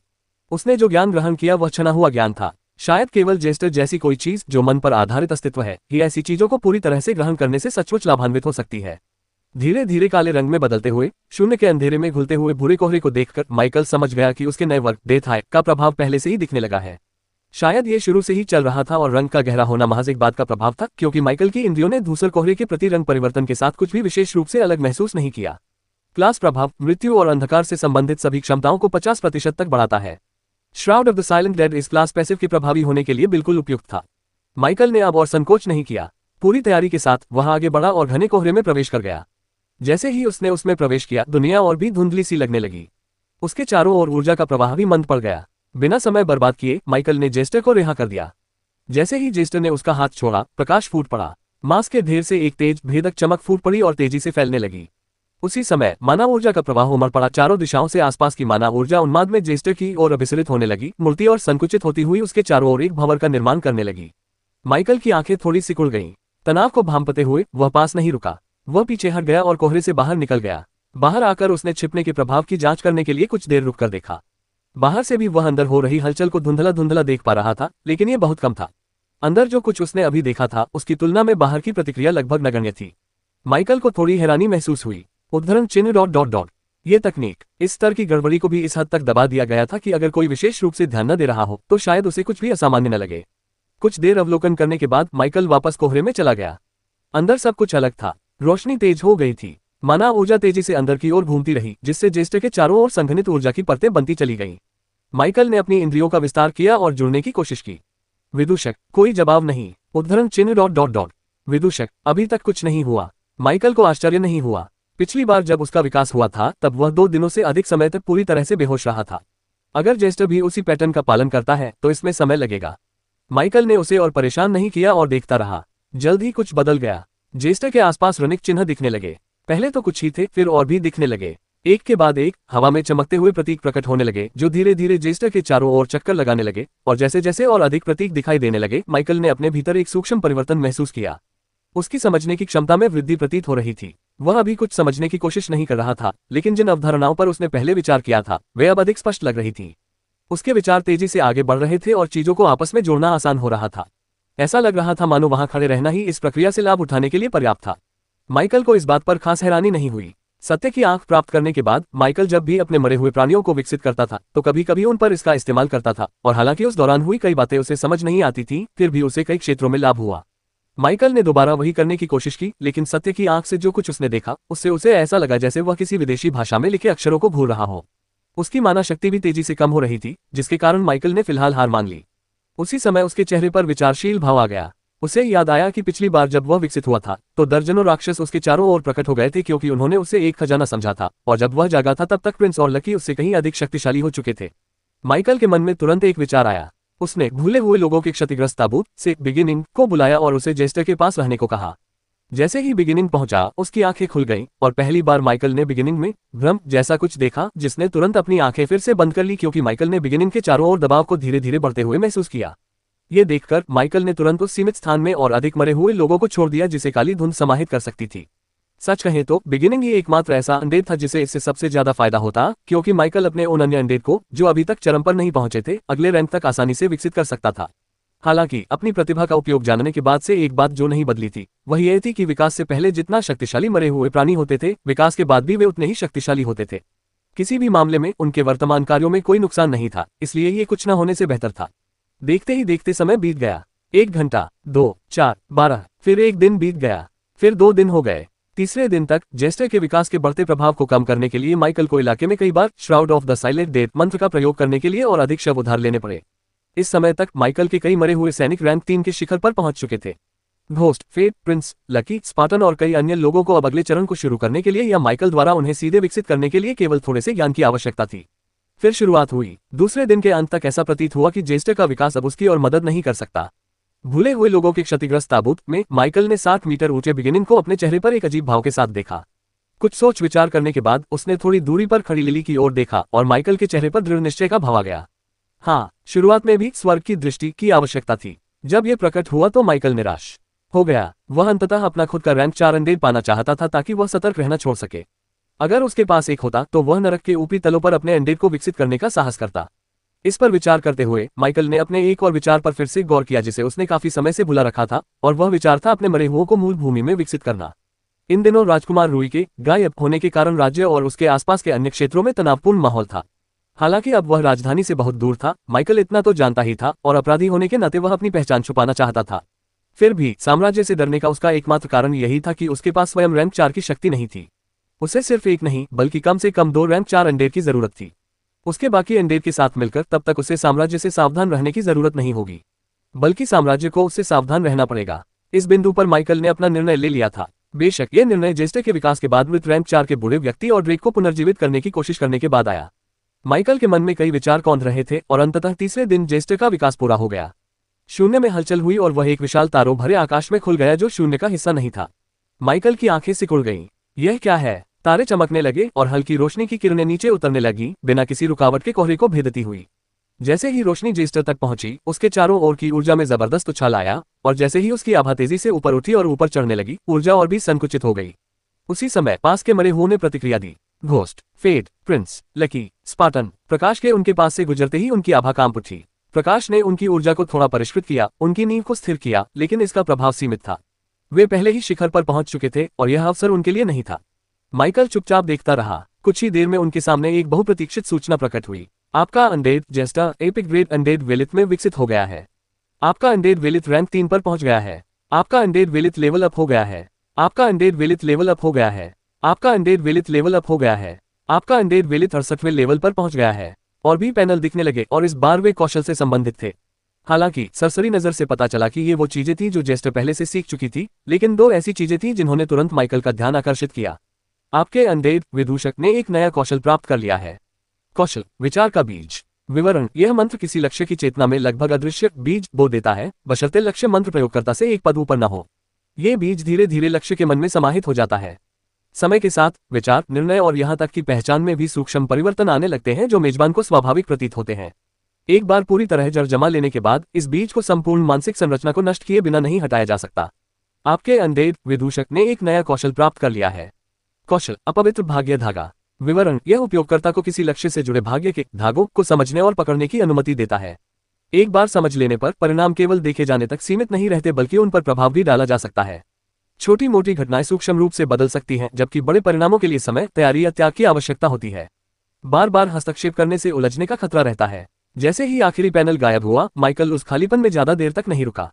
उसने जो ज्ञान ग्रहण किया वह छना हुआ ज्ञान था। शायद केवल जेस्टर जैसी कोई चीज जो मन पर आधारित अस्तित्व है, ही ऐसी चीजों को पूरी तरह से ग्रहण करने से सचमुच लाभान्वित हो सकती है। धीरे धीरे काले रंग में बदलते हुए, शून्य के अंधेरे में घुलते हुए भूरे कोहरे को देखकर माइकल समझ गया कि उसके नए वर्ग डेथ हाई का प्रभाव पहले से ही दिखने लगा है। शायद ये शुरू से ही चल रहा था और रंग का गहरा होना महज एक बात का प्रभाव था, क्योंकि माइकल की इंद्रियों ने धूसर कोहरे के प्रति रंग परिवर्तन के साथ कुछ भी विशेष रूप से अलग महसूस नहीं किया। क्लास प्रभाव मृत्यु और अंधकार से संबंधित सभी क्षमताओं को 50% तक बढ़ाता है। Shroud of the silent dead इस क्लास पैसिव के प्रभावी होने के लिए बिल्कुल उपयुक्त था। माइकल ने अब और संकोच नहीं किया। पूरी तैयारी के साथ वह आगे बढ़ा और घने कोहरे में प्रवेश कर गया। जैसे ही उसने उसमें प्रवेश किया, दुनिया और भी धुंधली सी लगने लगी। उसके चारों ओर ऊर्जा का प्रवाह भी मंद पड़ गया। बिना समय बर्बाद किए माइकल ने जेस्टर को रिहा कर दिया। जैसे ही जेस्टर ने उसका हाथ छोड़ा, प्रकाश फूट पड़ा। मांस के ढेर से एक तेज भेदक चमक फूट पड़ी और तेजी से फैलने लगी। उसी समय मानव ऊर्जा का प्रवाह उमड़ पड़ा। चारों दिशाओं से आसपास की मानव ऊर्जा उन्माद में जेस्टर की ओर अभिसरित होने लगी। मूर्ति और संकुचित होती हुई उसके चारों ओर एक भंवर का निर्माण करने लगी। माइकल की आंखें थोड़ी सिकुड़ गईं। तनाव को भांपते हुए वह पास नहीं रुका। वह पीछे हट गया और कोहरे से बाहर निकल गया। बाहर आकर उसने छिपने के प्रभाव की जांच करने के लिए कुछ देर रुककर देखा। बाहर से भी वह अंदर हो रही हलचल को धुंधला धुंधला देख पा रहा था, लेकिन यह बहुत कम था। अंदर जो कुछ उसने अभी देखा था, उसकी तुलना में बाहर की प्रतिक्रिया लगभग नगण्य थी। माइकल को थोड़ी हैरानी महसूस हुई। उद्धरण चिन्ह ... ये तकनीक इस स्तर की गड़बड़ी को भी इस हद तक दबा दिया गया था कि अगर कोई विशेष रूप से ध्यान न दे रहा हो तो शायद उसे कुछ भी असामान्य न लगे। कुछ देर अवलोकन करने के बाद माइकल वापस कोहरे में चला गया। अंदर सब कुछ अलग था। रोशनी तेज हो गई थी, माना ऊर्जा तेजी से अंदर की ओर घूमती रही, जिससे जेस्टर के चारों ओर संघनित ऊर्जा की परतें बनती चली गईं। माइकल ने अपनी इंद्रियों का विस्तार किया और जुड़ने की कोशिश की। विदूषक, कोई जवाब नहीं। उद्धरण चिन्ह डॉट डॉट डॉट। विदूषक, अभी तक कुछ नहीं हुआ। माइकल को आश्चर्य नहीं हुआ। पिछली बार जब उसका विकास हुआ था तब वह 2 दिनों से अधिक समय तक पूरी तरह से बेहोश रहा था। अगर जेस्टर भी उसी पैटर्न का पालन करता है तो इसमें समय लगेगा। माइकल ने उसे और परेशान नहीं किया और देखता रहा। जल्द ही कुछ बदल गया। जेस्टर के आसपास रनिक चिन्ह दिखने लगे। पहले तो कुछ ही थे, फिर और भी दिखने लगे। एक के बाद एक हवा में चमकते हुए प्रतीक प्रकट होने लगे, जो धीरे धीरे जेस्टर के चारों ओर चक्कर लगाने लगे। और जैसे जैसे और अधिक प्रतीक दिखाई देने लगे, माइकल ने अपने भीतर एक सूक्ष्म परिवर्तन महसूस किया। उसकी समझने की क्षमता में वृद्धि प्रतीत हो रही थी। वह अभी कुछ समझने की कोशिश नहीं कर रहा था, लेकिन जिन अवधारणाओं पर उसने पहले विचार किया था वे अब अधिक स्पष्ट लग रही थी। उसके विचार तेजी से आगे बढ़ रहे थे और चीजों को आपस में जोड़ना आसान हो रहा था। ऐसा लग रहा था मानो वहां खड़े रहना ही इस प्रक्रिया से लाभ उठाने के लिए पर्याप्त था। माइकल को इस बात पर खास हैरानी नहीं हुई। सत्य की आंख प्राप्त करने के बाद माइकल जब भी अपने मरे हुए प्राणियों को विकसित करता था तो कभी कभी उन पर इसका इस्तेमाल करता था, और हालांकि उस दौरान हुई कई बातें उसे समझ नहीं आती थी, फिर भी उसे कई क्षेत्रों में लाभ हुआ। माइकल ने दोबारा वही करने की कोशिश की, लेकिन सत्य की आंख से जो कुछ उसने देखा उससे उसे ऐसा लगा जैसे वह किसी विदेशी भाषा में लिखे अक्षरों को भूल रहा हो। उसकी माना शक्ति भी तेजी से कम हो रही थी, जिसके कारण माइकल ने फिलहाल हार मान ली। उसी समय उसके चेहरे पर विचारशील भाव आ गया। उसे याद आया कि पिछली बार जब वह विकसित हुआ था तो दर्जनों राक्षस उसके चारों ओर प्रकट हो गए थे, क्योंकि उन्होंने उसे एक खजाना समझा था, और जब वह जागा था तब तक प्रिंस और लकी उससे कहीं अधिक शक्तिशाली हो चुके थे। माइकल के मन में तुरंत एक विचार आया। उसने भूले हुए लोगों के क्षतिग्रस्त ताबूत से बिगिनिंग को बुलाया और उसे जेस्टर के पास रहने को कहा। जैसे ही बिगिनिंग पहुंचा उसकी आंखें खुल गईं, और पहली बार माइकल ने बिगिनिंग में भ्रम जैसा कुछ देखा, जिसने तुरंत अपनी आंखें फिर से बंद कर ली, क्योंकि माइकल ने बिगिनिंग के चारों ओर दबाव को धीरे धीरे बढ़ते हुए महसूस किया। ये देखकर माइकल ने तुरंत उस सीमित स्थान में और अधिक मरे हुए लोगों को छोड़ दिया जिसे काली धुंध समाहित कर सकती थी। सच कहें तो बिगिनिंग ही एकमात्र ऐसा अंडेड था जिसे इससे सबसे ज्यादा फायदा होता, क्योंकि माइकल अपने उन अन्य अंडेड को, जो अभी तक चरम पर नहीं पहुंचे थे, अगले रैंक तक आसानी से विकसित कर सकता था। हालांकि अपनी प्रतिभा का उपयोग जानने के बाद से एक बात जो नहीं बदली थी वह यह थी कि विकास से पहले जितना शक्तिशाली मरे हुए प्राणी होते थे, विकास के बाद भी वे उतने ही शक्तिशाली होते थे। किसी भी मामले में उनके वर्तमान कार्यों में कोई नुकसान नहीं था, इसलिए ये कुछ न होने से बेहतर था। देखते ही देखते समय बीत गया। 1 घंटा, 2, 4, 12, फिर 1 दिन बीत गया, फिर 2 दिन हो गए। तीसरे दिन तक जेस्टर के विकास के बढ़ते प्रभाव को कम करने के लिए माइकल को इलाके में कई बार shroud of the silent death मंत्र का प्रयोग करने के लिए और अधिक शव उधार लेने पड़े। इस समय तक माइकल के कई मरे हुए सैनिक रैंक 3 के शिखर पर पहुंच चुके थे। Ghost, fate, Prince, lucky, Spartan और कई अन्य लोगों को अब अगले चरण को शुरू करने के लिए या माइकल द्वारा उन्हें सीधे विकसित करने के लिए केवल थोड़े से ज्ञान की आवश्यकता थी। फिर शुरुआत हुई। दूसरे दिन के अंत तक ऐसा प्रतीत हुआ कि जेस्टर का विकास अब उसकी और मदद नहीं कर सकता। भूले हुए लोगों के क्षतिग्रस्त ताबूत में माइकल ने 60 मीटर ऊंचे बिगिनिंग को अपने चेहरे पर एक अजीब भाव के साथ देखा। कुछ सोच विचार करने के बाद उसने थोड़ी दूरी पर खड़ी लिली की ओर देखा और माइकल के चेहरे पर दृढ़ निश्चय का भाव आ गया। हाँ, शुरुआत में भी स्वर्ग की दृष्टि की आवश्यकता थी। जब यह प्रकट हुआ तो माइकल निराश हो गया। वह अंततः अपना खुद का रैंक 4 अंडेड पाना चाहता था ताकि वह सतर्क रहना छोड़ सके। अगर उसके पास एक होता तो वह नरक के ऊपरी तलों पर अपने अंडेड को विकसित करने का साहस करता। इस पर विचार करते हुए माइकल ने अपने एक और विचार पर फिर से गौर किया जिसे उसने काफी समय से भुला रखा था, और वह विचार था अपने मरे हुओं को मूल भूमि में विकसित करना। इन दिनों राजकुमार रूई के गायब होने के कारण राज्य और उसके आसपास के अन्य क्षेत्रों में तनावपूर्ण माहौल था। हालांकि अब वह राजधानी से बहुत दूर था, माइकल इतना तो जानता ही था, और अपराधी होने के नाते वह अपनी पहचान छुपाना चाहता था। फिर भी साम्राज्य से डरने का उसका एकमात्र कारण यही था कि उसके पास स्वयं रैंक 4 की शक्ति नहीं थी। उसे सिर्फ एक नहीं बल्कि कम से कम 2 रैंक 4 अंडेड की जरूरत थी। उसके बाकी अंडेड के साथ मिलकर तब तक उसे साम्राज्य से सावधान रहने की जरूरत नहीं होगी, बल्कि साम्राज्य को उससे सावधान रहना पड़ेगा। इस बिंदु पर माइकल ने अपना निर्णय ले लिया था। बेशक यह निर्णय जेस्टर के विकास के बाद मृत रैंक 4 के बूढ़े व्यक्ति और ड्रेक को पुनर्जीवित करने की कोशिश करने के बाद आया। माइकल के मन में कई विचार कौंध रहे थे, और अंततः तीसरे दिन जेस्टर का विकास पूरा हो गया। शून्य में हलचल हुई और वह एक विशाल तारों भरे आकाश में खुल गया जो शून्य का हिस्सा नहीं था। माइकल की आंखें सिकुड़ गईं। यह क्या है? तारे चमकने लगे और हल्की रोशनी की किरणें नीचे उतरने लगी, बिना किसी रुकावट के कोहरे को भेदती हुई। जैसे ही रोशनी जेस्टर तक पहुंची, उसके चारों ओर की ऊर्जा में जबरदस्त उछाल आया, और जैसे ही उसकी आभा तेजी से ऊपर उठी और ऊपर चढ़ने लगी, ऊर्जा और भी संकुचित हो गई। उसी समय पास के मरे हुओं ने प्रतिक्रिया दी। Ghost, fate, Prince, lucky, Spartan, Prakash के उनके पास से गुजरते ही उनकी आभा कांप उठी। प्रकाश ने उनकी ऊर्जा को थोड़ा परिष्कृत किया, उनकी नींव को स्थिर किया, लेकिन इसका प्रभाव सीमित था। वे पहले ही शिखर पर पहुंच चुके थे और यह अवसर उनके लिए नहीं था। माइकल चुपचाप देखता रहा। कुछ ही देर में उनके सामने एक बहुप्रतीक्षित सूचना प्रकट हुई। आपका undead jester epic grade undead Velith में विकसित हो गया है। आपका अनडेड वेलिथ रैंक 3 पर पहुंच गया है। आपका अनडेड वेलिथ लेवल अप हो गया है। आपका अनडेड वेलिथ लेवल अप हो गया है। आपका अनडेड वेलिथ लेवल अप हो गया है। आपका अनडेड वेलिथ 68वें लेवल पर पहुंच गया है। और भी पैनल दिखने लगे और इस बार वे कौशल से संबंधित थे। हालांकि सरसरी नजर से पता चला कि ये वो चीजें थी जो जेस्टर पहले से सीख चुकी थी, लेकिन 2 ऐसी चीजें थी जिन्होंने तुरंत माइकल का ध्यान आकर्षित किया। आपके अनडेड विदूषक ने एक नया कौशल प्राप्त कर लिया है। कौशल विचार का बीज। विवरण, यह मंत्र किसी लक्ष्य की चेतना में लगभग अदृश्य बीज बो देता है, बशर्ते लक्ष्य मंत्र प्रयोगकर्ता से एक पद ऊपर न हो। ये बीज धीरे धीरे लक्ष्य के मन में समाहित हो जाता है। समय के साथ विचार, निर्णय और यहाँ तक कि पहचान में भी सूक्ष्म परिवर्तन आने लगते हैं जो मेजबान को स्वाभाविक प्रतीत होते हैं। एक बार पूरी तरह जड़ जमा लेने के बाद इस बीज को संपूर्ण मानसिक संरचना को नष्ट किए बिना नहीं हटाया जा सकता। आपके अनडेड विदूषक ने एक नया कौशल प्राप्त कर लिया है। कौशल अपवित्र भाग्य धागा। विवरण, यह उपयोगकर्ता को किसी लक्ष्य से जुड़े भाग्य के धागों को समझने और पकड़ने की अनुमति देता है। एक बार समझ लेने पर परिणाम केवल देखे जाने तक सीमित नहीं रहते बल्कि उन पर प्रभाव भी डाला जा सकता है। छोटी मोटी घटनाएं सूक्ष्म रूप से बदल सकती हैं, जबकि बड़े परिणामों के लिए समय, तैयारी या त्याग की आवश्यकता होती है। बार बार हस्तक्षेप करने से उलझने का खतरा रहता है। जैसे ही आखिरी पैनल गायब हुआ, माइकल उस खालीपन में ज्यादा देर तक नहीं रुका।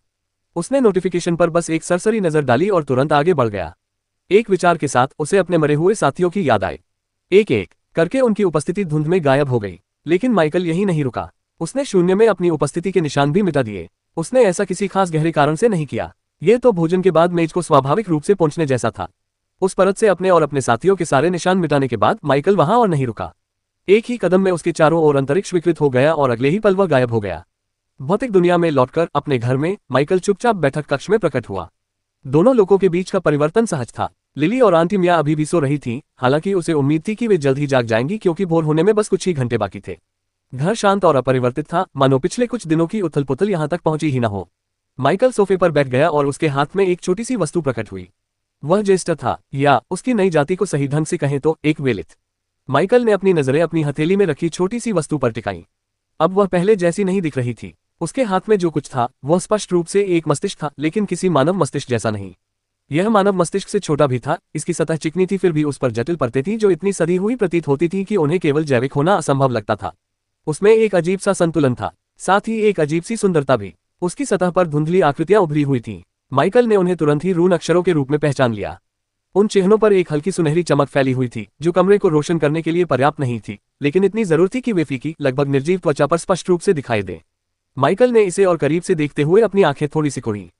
उसने नोटिफिकेशन पर बस एक सरसरी नजर डाली और तुरंत आगे बढ़ गया। एक विचार के साथ उसे अपने मरे हुए साथियों की याद आई। एक एक करके उनकी उपस्थिति धुंध में गायब हो गई, लेकिन माइकल यही नहीं रुका। उसने शून्य में अपनी उपस्थिति के निशान भी मिटा दिए। उसने ऐसा किसी खास गहरे कारण से नहीं किया। यह तो भोजन के बाद मेज को स्वाभाविक रूप से पहुंचने जैसा था। उस परत से अपने और अपने साथियों के सारे निशान मिटाने के बाद माइकल वहां और नहीं रुका। एक ही कदम में उसके चारों ओर अंतरिक्ष विकृत हो गया और अगले ही पल वह गायब हो गया। भौतिक दुनिया में लौटकर अपने घर में माइकल चुपचाप बैठक कक्ष में प्रकट हुआ। दोनों लोगों के बीच का परिवर्तन सहज था। लिली और आंटी मिया अभी भी सो रही थीं, हालांकि उसे उम्मीद थी कि वे जल्द ही जाग जाएंगी क्योंकि भोर होने में बस कुछ ही घंटे बाकी थे। घर शांत और अपरिवर्तित था, मानो पिछले कुछ दिनों की उथल पुथल यहां तक पहुंची ही न हो। माइकल सोफे पर बैठ गया और उसके हाथ में एक छोटी सी वस्तु प्रकट हुई। वह जेस्टर था, या उसकी नई जाति को सही ढंग से कहें तो एक वेलिथ। माइकल ने अपनी नजरें अपनी हथेली में रखी छोटी सी वस्तु पर टिकाई। अब वह पहले जैसी नहीं दिख रही थी। उसके हाथ में जो कुछ था वह स्पष्ट रूप से एक मस्तिष्क था, लेकिन किसी मानव मस्तिष्क जैसा नहीं। यह मानव मस्तिष्क से छोटा भी था। इसकी सतह चिकनी थी, फिर भी उस पर जटिल परतें थीं जो इतनी सदी हुई प्रतीत होती थी कि उन्हें केवल जैविक होना असंभव लगता था। उसमें एक अजीब सा संतुलन था, साथ ही एक अजीब सी सुंदरता भी। उसकी सतह पर धुंधली आकृतियां उभरी हुई थीं। माइकल ने उन्हें तुरंत ही रून अक्षरों के रूप में पहचान लिया। उन चिन्हों पर एक हल्की सुनहरी चमक फैली हुई थी जो कमरे को रोशन करने के लिए पर्याप्त नहीं थी, लेकिन इतनी जरूर थी कि वे फीकी, लगभग निर्जीव त्वचा पर स्पष्ट रूप से दिखाई दे। माइकल ने इसे और करीब से देखते हुए अपनी आंखें थोड़ी सिकुड़ी।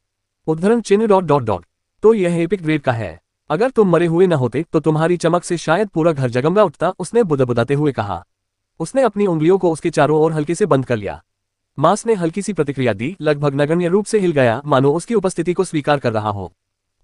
उद्धरण चिन्ह ... तो यह एपिक ग्रेड का है। अगर तुम मरे हुए न होते तो तुम्हारी चमक से शायद पूरा घर जगमगा उठता, उसने बुदबुदाते हुए कहा। उसने अपनी उंगलियों को उसके चारों ओर हल्के से बंद कर लिया। मांस ने हल्की सी प्रतिक्रिया दी, लगभग नगण्य रूप से हिल गया, मानो उसकी उपस्थिति को स्वीकार कर रहा हो।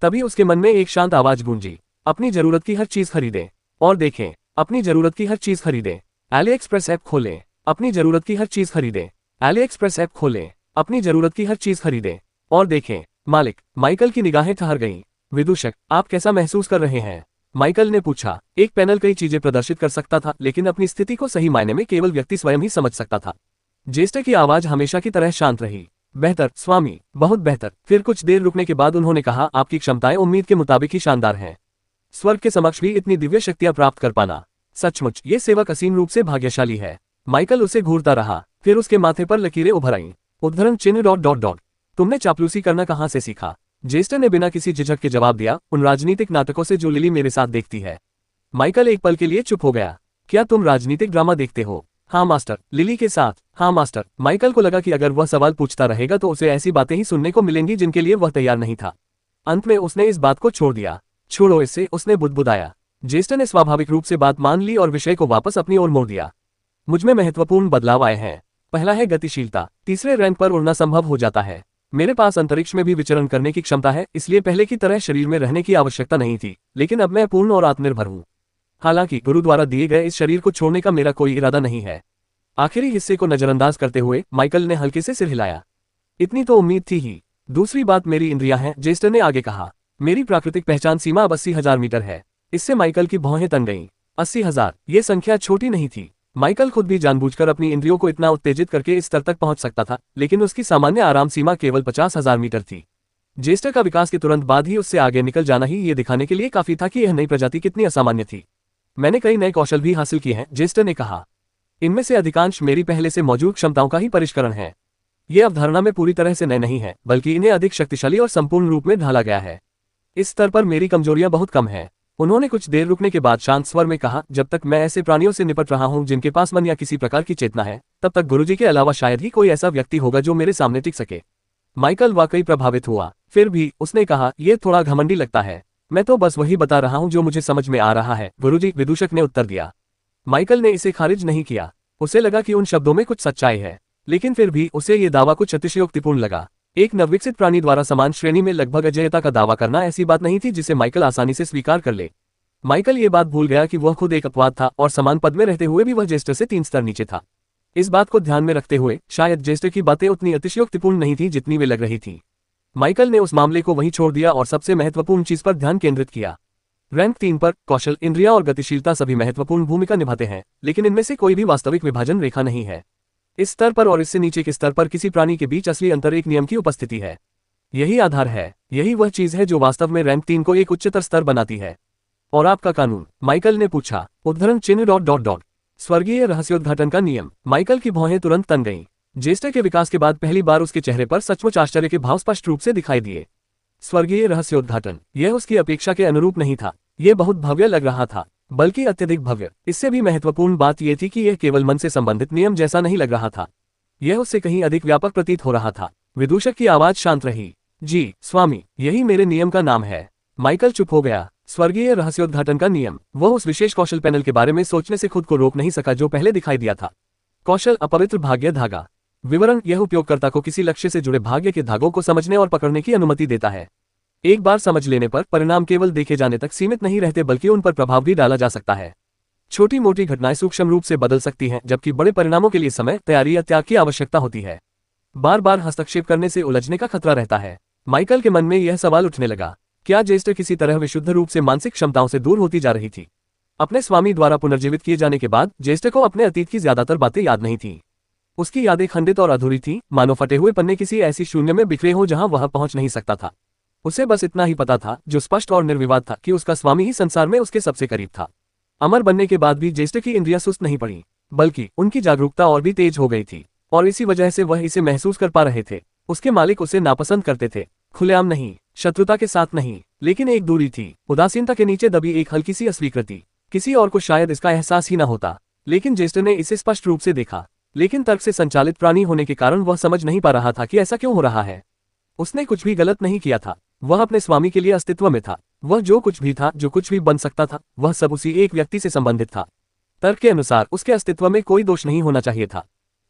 तभी उसके मन में एक शांत आवाज गूंजी, अपनी जरूरत की हर चीज खरीदें और देखें। अपनी जरूरत की हर चीज खरीदें। एली एक्सप्रेस ऐप खोलें। अपनी जरूरत की हर चीज खरीदें। एली एक्सप्रेस ऐप खोलें। अपनी जरूरत की हर चीज खरीदें और देखें। मालिक। माइकल की निगाहें ठहर गईं। विदूषक, आप कैसा महसूस कर रहे हैं? माइकल ने पूछा। एक पैनल कई चीजें प्रदर्शित कर सकता था, लेकिन अपनी स्थिति को सही मायने में केवल व्यक्ति स्वयं ही समझ सकता था। जेस्टर की आवाज हमेशा की तरह शांत रही। बेहतर स्वामी, बहुत बेहतर। फिर कुछ देर रुकने के बाद उन्होंने कहा, आपकी क्षमताएं उम्मीद के मुताबिक ही शानदार हैं। स्वर्ग के समक्ष भी इतनी दिव्य शक्तियां प्राप्त कर पाना, सचमुच ये सेवक असीम रूप से भाग्यशाली है। माइकल उसे घूरता रहा, फिर उसके माथे पर लकीरें उभर आईं। उद्धरण चिन्ह ... तुमने चापलूसी करना कहां से सीखा? जेस्टर ने बिना किसी झिझक के जवाब दिया, उन राजनीतिक नाटकों से जो लिली मेरे साथ देखती है। माइकल एक पल के लिए चुप हो गया। क्या तुम राजनीतिक ड्रामा देखते हो? हाँ मास्टर। लिली के साथ? हाँ मास्टर। माइकल को लगा कि अगर वह सवाल पूछता रहेगा तो उसे ऐसी बातें ही सुनने को मिलेंगी जिनके लिए वह तैयार नहीं था। अंत में उसने इस बात को छोड़ दिया। छोड़ो इससे, उसने बुदबुदाया। जेस्टर ने स्वाभाविक रूप से बात मान ली और विषय को वापस अपनी ओर मोड़ दिया। मुझमें महत्वपूर्ण बदलाव आए हैं। पहला है गतिशीलता। तीसरे रैंक पर उड़ना संभव हो जाता है। मेरे पास अंतरिक्ष में भी विचरण करने की क्षमता है, इसलिए पहले की तरह शरीर में रहने की आवश्यकता नहीं थी, लेकिन अब मैं पूर्ण और आत्मनिर्भर हूँ। हालांकि गुरु द्वारा दिए गए इस शरीर को छोड़ने का मेरा कोई इरादा नहीं है। आखिरी हिस्से को नजरअंदाज करते हुए माइकल ने हल्के से सिर हिलाया। इतनी तो उम्मीद थी ही। दूसरी बात मेरी इंद्रियां हैं, जेस्टर ने आगे कहा। मेरी प्राकृतिक पहचान सीमा अब 80,000 मीटर है। इससे माइकल की भौहें तन गईं। 80,000, ये संख्या छोटी नहीं थी। माइकल खुद भी जानबूझकर अपनी इंद्रियों को इतना उत्तेजित करके इस स्तर तक पहुंच सकता था, लेकिन उसकी सामान्य आराम सीमा केवल 50,000 मीटर थी। जेस्टर का विकास के तुरंत बाद ही उससे आगे निकल जाना ही ये दिखाने के लिए काफी था कि यह नई प्रजाति कितनी असामान्य थी। मैंने कई नए कौशल भी हासिल किए हैं, जेस्टर ने कहा। इनमें से अधिकांश मेरी पहले से मौजूद क्षमताओं का ही परिष्करण है। ये अवधारणा में पूरी तरह से नए नहीं है, बल्कि इन्हें अधिक शक्तिशाली और संपूर्ण रूप में ढाला गया है। इस स्तर पर मेरी कमजोरियां बहुत कम हैं। उन्होंने कुछ देर रुकने के बाद शांत स्वर में कहा, जब तक मैं ऐसे प्राणियों से निपट रहा हूं जिनके पास मन या किसी प्रकार की चेतना है, तब तक गुरुजी के अलावा शायद ही कोई ऐसा व्यक्ति होगा जो मेरे सामने टिक सके। माइकल वाकई प्रभावित हुआ। फिर भी उसने कहा, यह थोड़ा घमंडी लगता है। मैं तो बस वही बता रहा हूं जो मुझे समझ में आ रहा है, गुरुजी, विदूषक ने उत्तर दिया। माइकल ने इसे खारिज नहीं किया। उसे लगा कि उन शब्दों में कुछ सच्चाई है, लेकिन फिर भी उसे ये दावा कुछ अतिशयोक्तिपूर्ण लगा। एक नवविकसित प्राणी द्वारा समान श्रेणी में लगभग अजेयता का दावा करना ऐसी बात नहीं थी जिसे माइकल आसानी से स्वीकार कर ले। माइकल ये बात भूल गया कि वह खुद एक अपवाद था और समान पद में रहते हुए भी वह जेस्टर से 3 स्तर नीचे था। इस बात को ध्यान में रखते हुए शायद जेस्टर की बातें उतनी अतिशयोक्तिपूर्ण नहीं थी जितनी वे लग रही थी। माइकल ने उस मामले को वहीं छोड़ दिया और सबसे महत्वपूर्ण चीज पर ध्यान केंद्रित किया। रैंक 3 पर कौशल, इंद्रिया और गतिशीलता सभी महत्वपूर्ण भूमिका निभाते हैं, लेकिन इनमें से कोई भी वास्तविक विभाजन रेखा नहीं है। इस स्तर पर और इससे नीचे के स्तर पर किसी प्राणी के बीच असली अंतर एक नियम की उपस्थिति है। यही आधार है, यही वह चीज है जो वास्तव में रैंक 3 को एक उच्चतर स्तर बनाती है। और आपका कानून? माइकल ने पूछा। उद्धरण चिन्ह ... स्वर्गीय रहस्योद्घाटन का नियम। माइकल की भौहें तुरंत तन गईं। जेस्टर के विकास के बाद पहली बार उसके चेहरे पर सचमुच आश्चर्य के भाव स्पष्ट रूप से दिखाई दिए। स्वर्गीय रहस्योद्घाटन, यह उसकी अपेक्षा के अनुरूप नहीं था। यह बहुत भव्य लग रहा था, बल्कि अत्यधिक भव्य। इससे भी महत्वपूर्ण बात यह थी कि यह केवल मन से संबंधित नियम जैसा नहीं लग रहा था, यह उससे कहीं अधिक व्यापक प्रतीत हो रहा था। विदूषक की आवाज शांत रही। जी स्वामी, यही मेरे नियम का नाम है। माइकल चुप हो गया। स्वर्गीय रहस्योद्घाटन का नियम। वह उस विशेष कौशल पैनल के बारे में सोचने से खुद को रोक नहीं सका जो पहले दिखाई दिया था। कौशल, अपवित्र भाग्य धागा। विवरण, यह उपयोगकर्ता को किसी लक्ष्य से जुड़े भाग्य के धागों को समझने और पकड़ने की अनुमति देता है। एक बार समझ लेने पर परिणाम केवल देखे जाने तक सीमित नहीं रहते, बल्कि उन पर प्रभाव भी डाला जा सकता है। छोटी मोटी घटनाएं सूक्ष्म रूप से बदल सकती हैं, जबकि बड़े परिणामों के लिए समय, तैयारी या त्याग की आवश्यकता होती है। बार बार हस्तक्षेप करने से उलझने का खतरा रहता है। माइकल के मन में यह सवाल उठने लगा, क्या जेस्टर किसी तरह विशुद्ध रूप से मानसिक क्षमताओं से दूर होती जा रही थी? अपने स्वामी द्वारा पुनर्जीवित किए जाने के बाद जेस्टर को अपने अतीत की ज्यादातर बातें याद नहीं थीं। उसकी यादें खंडित और अधूरी थीं, मानो फटे हुए पन्ने किसी ऐसी शून्य में बिखरे हों जहां वह पहुंच नहीं सकता था। उसे बस इतना ही पता था, जो स्पष्ट और निर्विवाद था, कि उसका स्वामी ही संसार में उसके सबसे करीब था। अमर बनने के बाद भी जेस्टर की इंद्रियां सुस्त नहीं पड़ी, बल्कि उनकी जागरूकता और भी तेज हो गई थी, और इसी वजह से वह इसे महसूस कर पा रहे थे। उसके मालिक उसे नापसंद करते थे, खुलेआम नहीं, शत्रुता के साथ नहीं, लेकिन एक दूरी थी, उदासीनता के नीचे दबी एक हल्की सी अस्वीकृति। किसी और को शायद इसका एहसास ही न होता, लेकिन जेस्टर ने इसे स्पष्ट रूप से देखा। लेकिन तर्क से संचालित प्राणी होने के कारण वह समझ नहीं पा रहा था कि ऐसा क्यों हो रहा है। उसने कुछ भी गलत नहीं किया था। वह अपने स्वामी के लिए अस्तित्व में था। वह जो कुछ भी था, जो कुछ भी बन सकता था, वह सब उसी एक व्यक्ति से संबंधित था। तर्क के अनुसार उसके अस्तित्व में कोई दोष नहीं होना चाहिए था,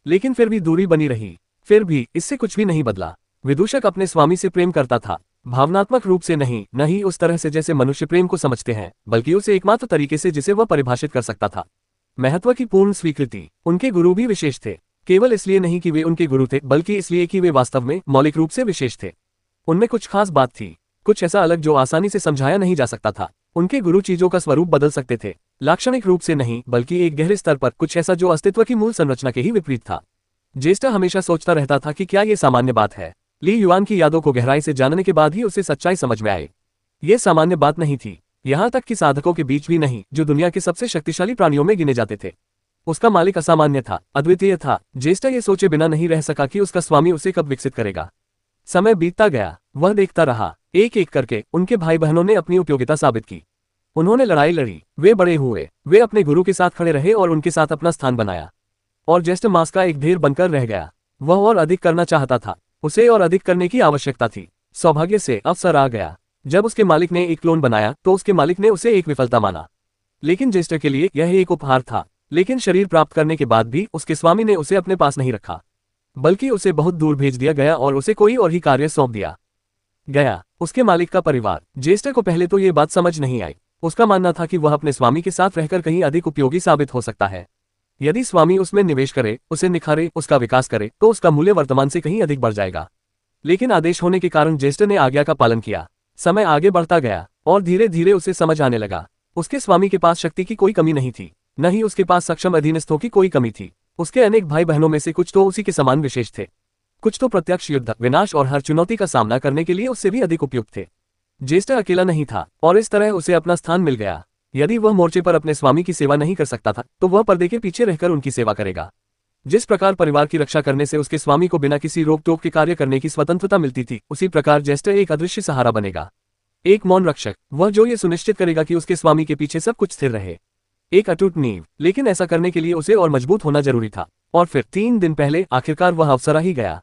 लेकिन फिर भी दूरी बनी रही। फिर भी इससे कुछ भी नहीं बदला। विदूषक अपने स्वामी से प्रेम करता था, भावनात्मक रूप से नहीं, न ही उस तरह से जैसे मनुष्य प्रेम को समझते हैं, बल्कि उसे एकमात्र तरीके से जिसे वह परिभाषित कर सकता था। महत्व की पूर्ण स्वीकृति। उनके गुरु भी विशेष थे, केवल इसलिए नहीं कि वे उनके गुरु थे, बल्कि इसलिए कि वे वास्तव में मौलिक रूप से विशेष थे। उनमें कुछ खास बात थी, कुछ ऐसा अलग जो आसानी से समझाया नहीं जा सकता था। उनके गुरु चीजों का स्वरूप बदल सकते थे, लाक्षणिक रूप से नहीं, बल्कि एक गहरे स्तर पर, कुछ ऐसा जो अस्तित्व की मूल संरचना के ही विपरीत था। जेस्टर हमेशा सोचता रहता था कि क्या ये सामान्य बात है। ली युआन की यादों को गहराई से जानने के बाद ही उसे सच्चाई समझ में आई। ये सामान्य बात नहीं थी, यहाँ तक कि साधकों के बीच भी नहीं, जो दुनिया के सबसे शक्तिशाली प्राणियों में गिने जाते थे। उसका मालिक असामान्य था, अद्वितीय था। जेस्टर ये सोचे बिना नहीं रह सका कि उसका स्वामी उसे कब विकसित करेगा। समय बीतता गया, वह देखता रहा। एक एक करके उनके भाई बहनों ने अपनी उपयोगिता साबित की। उन्होंने लड़ाई लड़ी, वे बड़े हुए, वे अपने गुरु के साथ खड़े रहे और उनके साथ अपना स्थान बनाया। और जेस्टर मांस का एक ढेर बनकर रह गया। वह और अधिक करना चाहता था, उसे और अधिक करने की आवश्यकता थी। सौभाग्य से अवसर आ गया। जब उसके मालिक ने एक क्लोन बनाया तो उसके मालिक ने उसे एक विफलता माना, लेकिन जेस्टर के लिए यह एक उपहार था। लेकिन शरीर प्राप्त करने के बाद भी उसके स्वामी ने उसे अपने पास नहीं रखा, बल्कि उसे बहुत दूर भेज दिया गया और उसे कोई और ही कार्य सौंप दिया गया, उसके मालिक का परिवार। जेस्टर को पहले तो ये बात समझ नहीं आई। उसका मानना था कि वह अपने स्वामी के साथ रहकर कहीं अधिक उपयोगी साबित हो सकता है। यदि स्वामी उसमें निवेश करे, उसे निखारे, उसका विकास करे, तो उसका मूल्य वर्तमान से कहीं अधिक बढ़ जाएगा। लेकिन आदेश होने के कारण जेस्टर ने आज्ञा का पालन किया। समय आगे बढ़ता गया और धीरे धीरे उसे समझ आने लगा, उसके स्वामी के पास शक्ति की कोई कमी नहीं थी, न ही उसके पास सक्षम अधीनस्थों की कोई कमी थी। उसके अनेक भाई बहनों में से कुछ तो उसी के समान विशेष थे, कुछ तो प्रत्यक्ष युद्ध, विनाश और हर चुनौती का सामना करने के लिए उससे भी अधिक उपयुक्त थे। जेस्टर अकेला नहीं था और इस तरह उसे अपना स्थान मिल गया। यदि वह मोर्चे पर अपने स्वामी की सेवा नहीं कर सकता था तो वह पर्दे के पीछे रहकर उनकी सेवा करेगा। जिस प्रकार परिवार की रक्षा करने से उसके स्वामी को बिना किसी रोक टोक के कार्य करने की स्वतंत्रता मिलती थी, उसी प्रकार जेस्टर एक अदृश्य सहारा बनेगा, एक मौन रक्षक, वह जो ये सुनिश्चित करेगा कि उसके स्वामी के पीछे सब कुछ स्थिर रहे, एक अटूट नींव। लेकिन ऐसा करने के लिए उसे और मजबूत होना जरूरी था। और फिर 3 दिन पहले आखिरकार वह अवसर ही गया।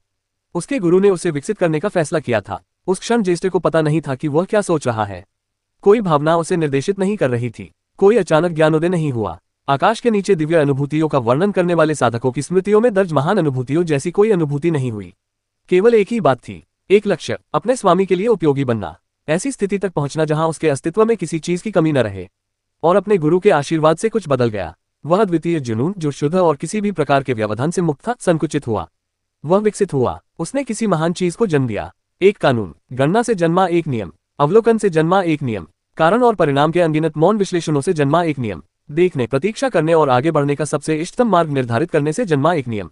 उसके गुरु ने उसे विकसित करने का फैसला किया था। उस क्षण जेस्टर को पता नहीं था कि वह क्या सोच रहा है। कोई भावना उसे निर्देशित नहीं कर रही थी, कोई अचानक ज्ञानोदय नहीं हुआ। आकाश के नीचे दिव्य अनुभूतियों का वर्णन करने वाले साधकों की स्मृतियों में दर्ज महान अनुभूतियों जैसी कोई अनुभूति नहीं हुई। केवल एक ही बात थी, एक लक्ष्य, अपने स्वामी के लिए उपयोगी बनना, ऐसी स्थिति तक पहुंचना जहां उसके अस्तित्व में किसी चीज की कमी न रहे। और अपने गुरु के आशीर्वाद से कुछ बदल गया। वह द्वितीय जुनून जो शुद्ध और किसी भी प्रकार के व्यवधान से मुक्त था, संकुचित हुआ। वह विकसित हुआ। उसने किसी महान चीज को जन्म दिया, एक कानून। गणना से जन्मा एक नियम, अवलोकन से जन्मा एक नियम, कारण और परिणाम के अनगिनत मौन विश्लेषणों से जन्मा एक नियम, देखने, प्रतीक्षा करने और आगे बढ़ने का सबसे इष्टतम मार्ग निर्धारित करने से जन्मा एक नियम।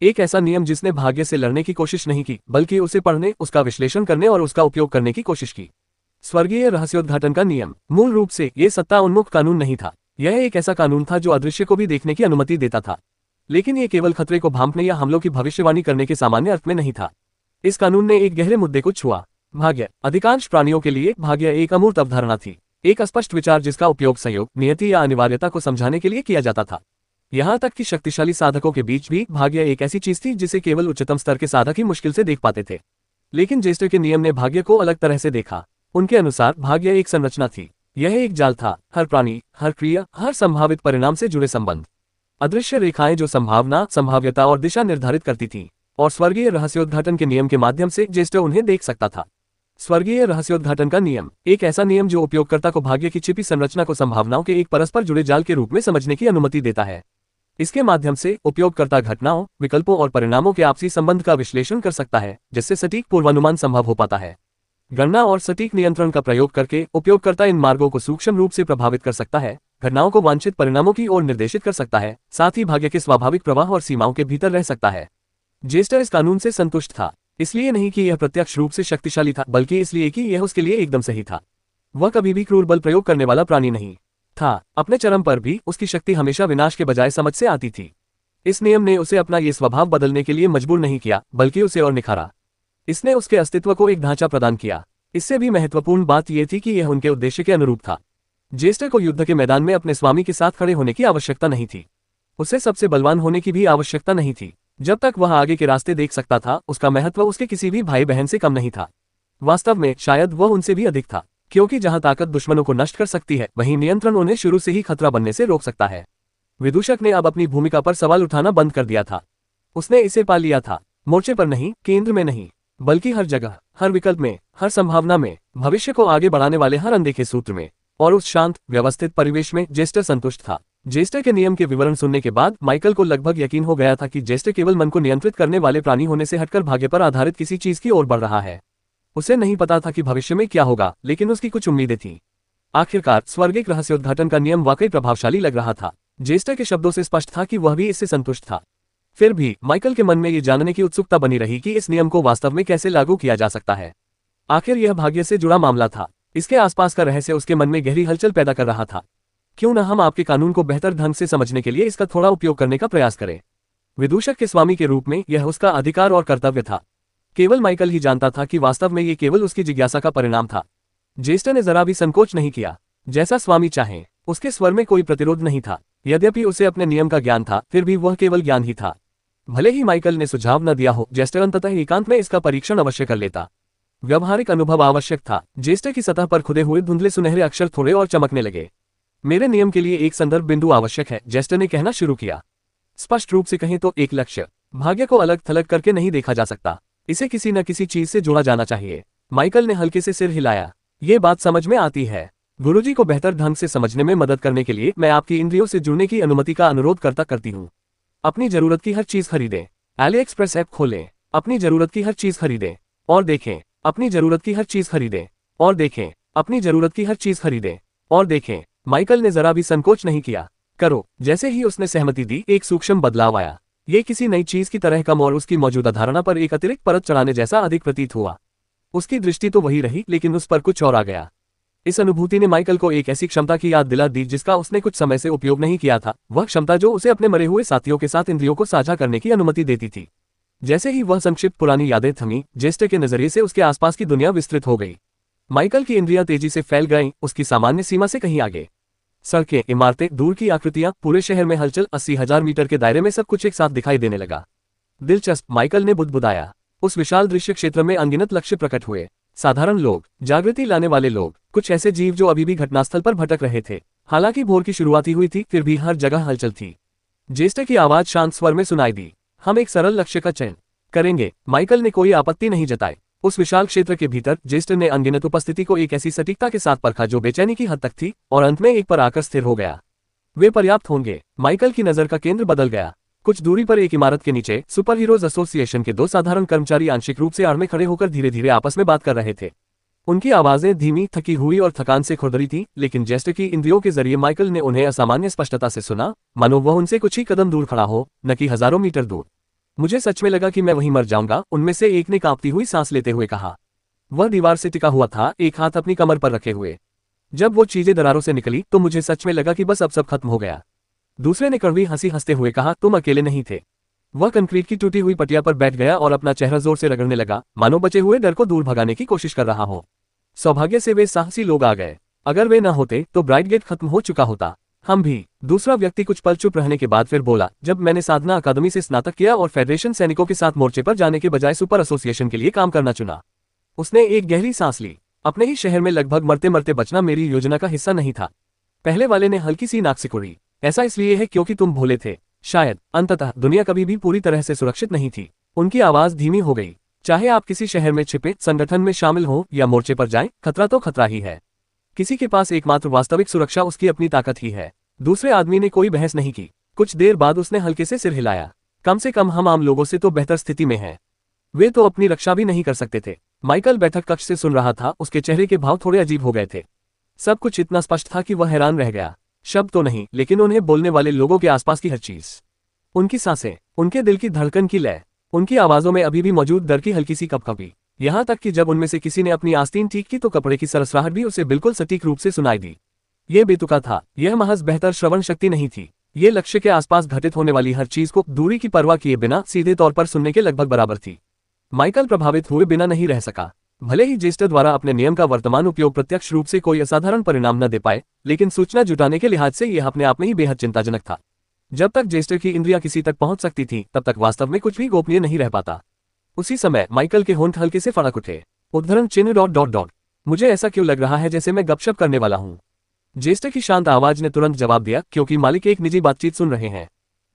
एक ऐसा नियम जिसने भाग्य से लड़ने की कोशिश नहीं की, बल्कि उसे पढ़ने, उसका विश्लेषण करने और उसका उपयोग करने की कोशिश की। स्वर्गीय रहस्योद्घाटन का नियम मूल रूप से ये सत्ता उन्मुख कानून नहीं था। यह एक ऐसा कानून था जो अदृश्य को भी देखने की अनुमति देता था। लेकिन ये केवल खतरे को भांपने या हमलों की भविष्यवाणी करने के सामान्य अर्थ में नहीं था। इस कानून ने एक गहरे मुद्दे को छुआ, भाग्य। अधिकांश प्राणियों के लिए भाग्य एक अमूर्त अवधारणा थी, एक अस्पष्ट विचार जिसका उपयोग संयोग, नियति या अनिवार्यता को समझाने के लिए किया जाता था। यहाँ तक कि शक्तिशाली साधकों के बीच भी भाग्य एक ऐसी चीज थी जिसे केवल उच्चतम स्तर के साधक ही मुश्किल से देख पाते थे। लेकिन जेस्टर के नियम ने भाग्य को अलग तरह से देखा। उनके अनुसार भाग्य एक संरचना थी, यह एक जाल था। हर प्राणी, हर क्रिया, हर संभावित परिणाम से जुड़े संबंध, अदृश्य रेखाएं जो संभावना, संभाव्यता और दिशा निर्धारित करती थीं। और स्वर्गीय रहस्योद्घाटन के नियम के माध्यम से जेस्टर उन्हें देख सकता था। स्वर्गीय रहस्योद्घाटन का नियम एक ऐसा नियम जो उपयोगकर्ता को भाग्य की छिपी संरचना को संभावनाओं के एक परस्पर जुड़े जाल के रूप में समझने की अनुमति देता है। इसके माध्यम से उपयोगकर्ता घटनाओं, विकल्पों और परिणामों के आपसी संबंध का विश्लेषण कर सकता है, जिससे सटीक पूर्वानुमान संभव हो पाता है। गणना और सटीक नियंत्रण का प्रयोग करके उपयोगकर्ता इन मार्गों को सूक्ष्म रूप से प्रभावित कर सकता है, घटनाओं को वांछित परिणामों की ओर निर्देशित कर सकता है, साथ ही भाग्य के स्वाभाविक प्रवाह और सीमाओं के भीतर रह सकता है। जेस्टर इस कानून से संतुष्ट था, इसलिए नहीं कि यह प्रत्यक्ष रूप से शक्तिशाली था, बल्कि इसलिए कि यह उसके लिए एकदम सही था। वह कभी भी क्रूर बल प्रयोग करने वाला प्राणी नहीं था। अपने चरम पर भी उसकी शक्ति हमेशा विनाश के बजाय समझ से आती थी। इस नियम ने उसे अपना ये स्वभाव बदलने के लिए मजबूर नहीं किया, बल्कि उसे और निखारा। इसने उसके अस्तित्व को एक ढांचा प्रदान किया। इससे भी महत्वपूर्ण बात यह थी कि यह उनके उद्देश्य के अनुरूप था। जेस्टर को युद्ध के मैदान में अपने स्वामी के साथ खड़े होने की आवश्यकता नहीं थी। उसे सबसे बलवान होने की भी आवश्यकता नहीं थी। जब तक वह आगे के रास्ते देख सकता था, उसका महत्व उसके किसी भी भाई बहन से कम नहीं था। वास्तव में शायद वह उनसे भी अधिक था, क्योंकि जहां ताकत दुश्मनों को नष्ट कर सकती है, वहीं नियंत्रण उन्हें शुरू से ही खतरा बनने से रोक सकता है। विदूषक ने अब अपनी भूमिका पर सवाल उठाना बंद कर दिया था। उसने इसे पा लिया था, मोर्चे पर नहीं, केंद्र में नहीं, बल्कि हर जगह, हर विकल्प में, हर संभावना में, भविष्य को आगे बढ़ाने वाले हर अनदेखे सूत्र में। और उस शांत, व्यवस्थित परिवेश में जेस्टर संतुष्ट था। जेस्टर के नियम के विवरण सुनने के बाद माइकल को लगभग यकीन हो गया था कि जेस्टर केवल मन को नियंत्रित करने वाले प्राणी होने से हटकर भाग्य पर आधारित किसी चीज की ओर बढ़ रहा है। उसे नहीं पता था कि भविष्य में क्या होगा, लेकिन उसकी कुछ उम्मीदें थीं। आखिरकार स्वर्गिक रहस्योद्घाटन का नियम वाकई प्रभावशाली लग रहा था। जेस्टर के शब्दों से स्पष्ट था कि वह भी इससे संतुष्ट था। फिर भी माइकल के मन में ये जानने की उत्सुकता बनी रही कि इस नियम को वास्तव में कैसे लागू किया जा सकता है। आखिर यह भाग्य से जुड़ा मामला था। इसके आसपास का रहस्य उसके मन में गहरी हलचल पैदा कर रहा था। क्यों न हम आपके कानून को बेहतर ढंग से समझने के लिए इसका थोड़ा उपयोग करने का प्रयास करें। विदूषक के स्वामी के रूप में यह उसका अधिकार और कर्तव्य था। केवल माइकल ही जानता था कि वास्तव में ये केवल उसकी जिज्ञासा का परिणाम था। जेस्टर ने जरा भी संकोच नहीं किया। जैसा स्वामी चाहे। उसके स्वर में कोई प्रतिरोध नहीं था। यद्यपि उसे अपने नियम का ज्ञान था, फिर भी वह केवल ज्ञान ही था। भले ही माइकल ने सुझाव न दिया हो, जेस्टर अंततः एकांत में इसका परीक्षण अवश्य कर लेता। व्यवहारिक अनुभव आवश्यक था। जेस्टर की सतह पर खुदे हुए धुंधले सुनहरे अक्षर थोड़े और चमकने लगे। मेरे नियम के लिए एक संदर्भ बिंदु आवश्यक है, जेस्टर ने कहना शुरू किया। स्पष्ट रूप से कहें तो एक लक्ष्य। भाग्य को अलग थलग करके नहीं देखा जा सकता, इसे किसी न किसी चीज से जोड़ा जाना चाहिए। माइकल ने हल्के से सिर हिलाया। ये बात समझ में आती है। गुरुजी को बेहतर ढंग से समझने में मदद करने के लिए मैं आपकी इंद्रियों से जुड़ने की अनुमति का अनुरोध करती हूँ। अपनी जरूरत की हर चीज खरीदें। AliExpress ऐप खोलें। अपनी जरूरत की हर चीज खरीदें और देखें। अपनी जरूरत की हर चीज खरीदें और देखें। अपनी जरूरत की हर चीज खरीदें और देखें। माइकल ने जरा भी संकोच नहीं किया। करो। जैसे ही उसने सहमति दी, एक सूक्ष्म बदलाव आया। ये किसी नई चीज की तरह कम और उसकी मौजूदा धारणा पर एक अतिरिक्त परत चढ़ाने जैसा अधिक प्रतीत हुआ। उसकी दृष्टि तो वही रही, लेकिन उस पर कुछ और आ गया। इस अनुभूति ने माइकल को एक ऐसी क्षमता की याद दिला दी जिसका उसने कुछ समय से उपयोग नहीं किया था, वह क्षमता जो उसे अपने मरे हुए साथियों के साथ इंद्रियों को साझा करने की अनुमति देती थी। जैसे ही वह संक्षिप्त पुरानी यादें थमी, जेस्टर के नजरिए से उसके आसपास की दुनिया विस्तृत हो गई। माइकल की इंद्रियां तेजी से फैल गईं, उसकी सामान्य सीमा से कहीं आगे। सड़कें, इमारतें, दूर की आकृतियां, पूरे शहर में हलचल, 80,000 मीटर के दायरे में सब कुछ एक साथ दिखाई देने लगा। दिलचस्प, माइकल ने बुदबुदाया। उस विशाल दृश्य क्षेत्र में अनगिनत लक्ष्य प्रकट हुए। साधारण लोग, जागृति लाने वाले लोग, कुछ ऐसे जीव जो अभी भी घटनास्थल पर भटक रहे थे। हालांकि भोर की शुरुआत ही हुई थी, फिर भी हर जगह हलचल थी। जेस्टर की आवाज शांत स्वर में सुनाई दी। हम एक सरल लक्ष्य का चयन करेंगे। माइकल ने कोई आपत्ति नहीं जताई। उस विशाल क्षेत्र के भीतर जेस्टर ने अनगिनत उपस्थिति को एक ऐसी सटीकता के साथ परखा जो बेचैनी की हद तक थी, और अंत में एक पर आकर स्थिर हो गया। वे पर्याप्त होंगे। माइकल की नजर का केंद्र बदल गया। कुछ दूरी पर एक इमारत के नीचे सुपर हीरोज एसोसिएशन के 2 साधारण कर्मचारी आंशिक रूप से आड़ में खड़े होकर धीरे धीरे आपस में बात कर रहे थे। उनकी आवाजें धीमी, थकी हुई और थकान से खुरदरी थी, लेकिन जेस्टर की इंद्रियों के जरिए माइकल ने उन्हें असामान्य स्पष्टता से सुना, मानो वह उनसे कुछ ही कदम दूर खड़ा हो, न कि हजारों मीटर दूर। मुझे सच में लगा कि मैं वहीं मर जाऊंगा, उनमें से एक ने कांपती हुई सांस लेते हुए कहा। वह दीवार से टिका हुआ था, एक हाथ अपनी कमर पर रखे हुए। जब वो चीजें दरारों से निकली तो मुझे सच में लगा कि बस अब सब खत्म हो गया। दूसरे ने कड़वी हंसी हंसते हुए कहा, तुम अकेले नहीं थे। वह कंक्रीट की टूटी हुई पटिया पर बैठ गया और अपना चेहरा जोर से रगड़ने लगा, मानो बचे हुए डर को दूर भगाने की कोशिश कर रहा हो। सौभाग्य से वे साहसी लोग आ गए। अगर वे न होते तो ब्राइट गेट खत्म हो चुका होता। हम भी। दूसरा व्यक्ति कुछ पल चुप रहने के बाद फिर बोला, जब मैंने साधना अकादमी से स्नातक किया और फेडरेशन सैनिकों के साथ मोर्चे पर जाने के बजाय सुपर एसोसिएशन के लिए काम करना चुना। उसने एक गहरी सांस ली। अपने ही शहर में लगभग मरते मरते बचना मेरी योजना का हिस्सा नहीं था। पहले वाले ने हल्की सी नाक सिकुड़ी। ऐसा इसलिए है क्योंकि तुम भोले थे। शायद। अंततः दुनिया कभी भी पूरी तरह से सुरक्षित नहीं थी। उनकी आवाज धीमी हो गई। चाहे आप किसी शहर में छिपे, संगठन में शामिल हो या मोर्चे पर जाएं, खतरा तो खतरा ही है। किसी के पास एकमात्र वास्तविक सुरक्षा उसकी अपनी ताकत ही है। दूसरे आदमी ने कोई बहस नहीं की। कुछ देर बाद उसने हल्के से सिर हिलाया। कम से कम हम आम लोगों से तो बेहतर स्थिति में हैं। वे तो अपनी रक्षा भी नहीं कर सकते थे। माइकल बैठक कक्ष से सुन रहा था, उसके चेहरे के भाव थोड़े अजीब हो गए थे। सब कुछ इतना स्पष्ट था कि वह हैरान रह गया। शब्द तो नहीं, लेकिन उन्हें बोलने वाले लोगों के आसपास की हर चीज, उनकी सांसें, उनके दिल की धड़कन की लय, उनकी आवाजों में अभी भी मौजूद डर की हल्की सी कपकपी। यहां तक कि जब उनमें से किसी ने अपनी आस्तीन ठीक की तो कपड़े की सरसराहट भी उसे बिल्कुल सटीक रूप से सुनाई दी। ये बेतुका था। यह महज बेहतर श्रवण शक्ति नहीं थी। ये लक्ष्य के आसपास घटित होने वाली हर चीज को दूरी की परवाह किए बिना सीधे तौर पर सुनने के लगभग बराबर थी। माइकल प्रभावित हुए बिना नहीं रह सका। भले ही जेस्टर द्वारा अपने नियम का वर्तमान उपयोग प्रत्यक्ष रूप से कोई असाधारण परिणाम न दे पाए, लेकिन सूचना जुटाने के लिहाज से यह अपने आप में ही बेहद चिंताजनक था। जब तक जेस्टर की इंद्रियां किसी तक पहुंच सकती थी, तब तक वास्तव में कुछ भी गोपनीय नहीं रह पाता। उसी समय माइकल के होंठ हल्के से फड़क उठे। उद्धरण चिन्ह ... मुझे ऐसा क्यों लग रहा है जैसे मैं गपशप करने वाला हूं। जेस्टर की शांत आवाज ने तुरंत जवाब दिया, क्योंकि मालिक एक निजी बातचीत सुन रहे हैं।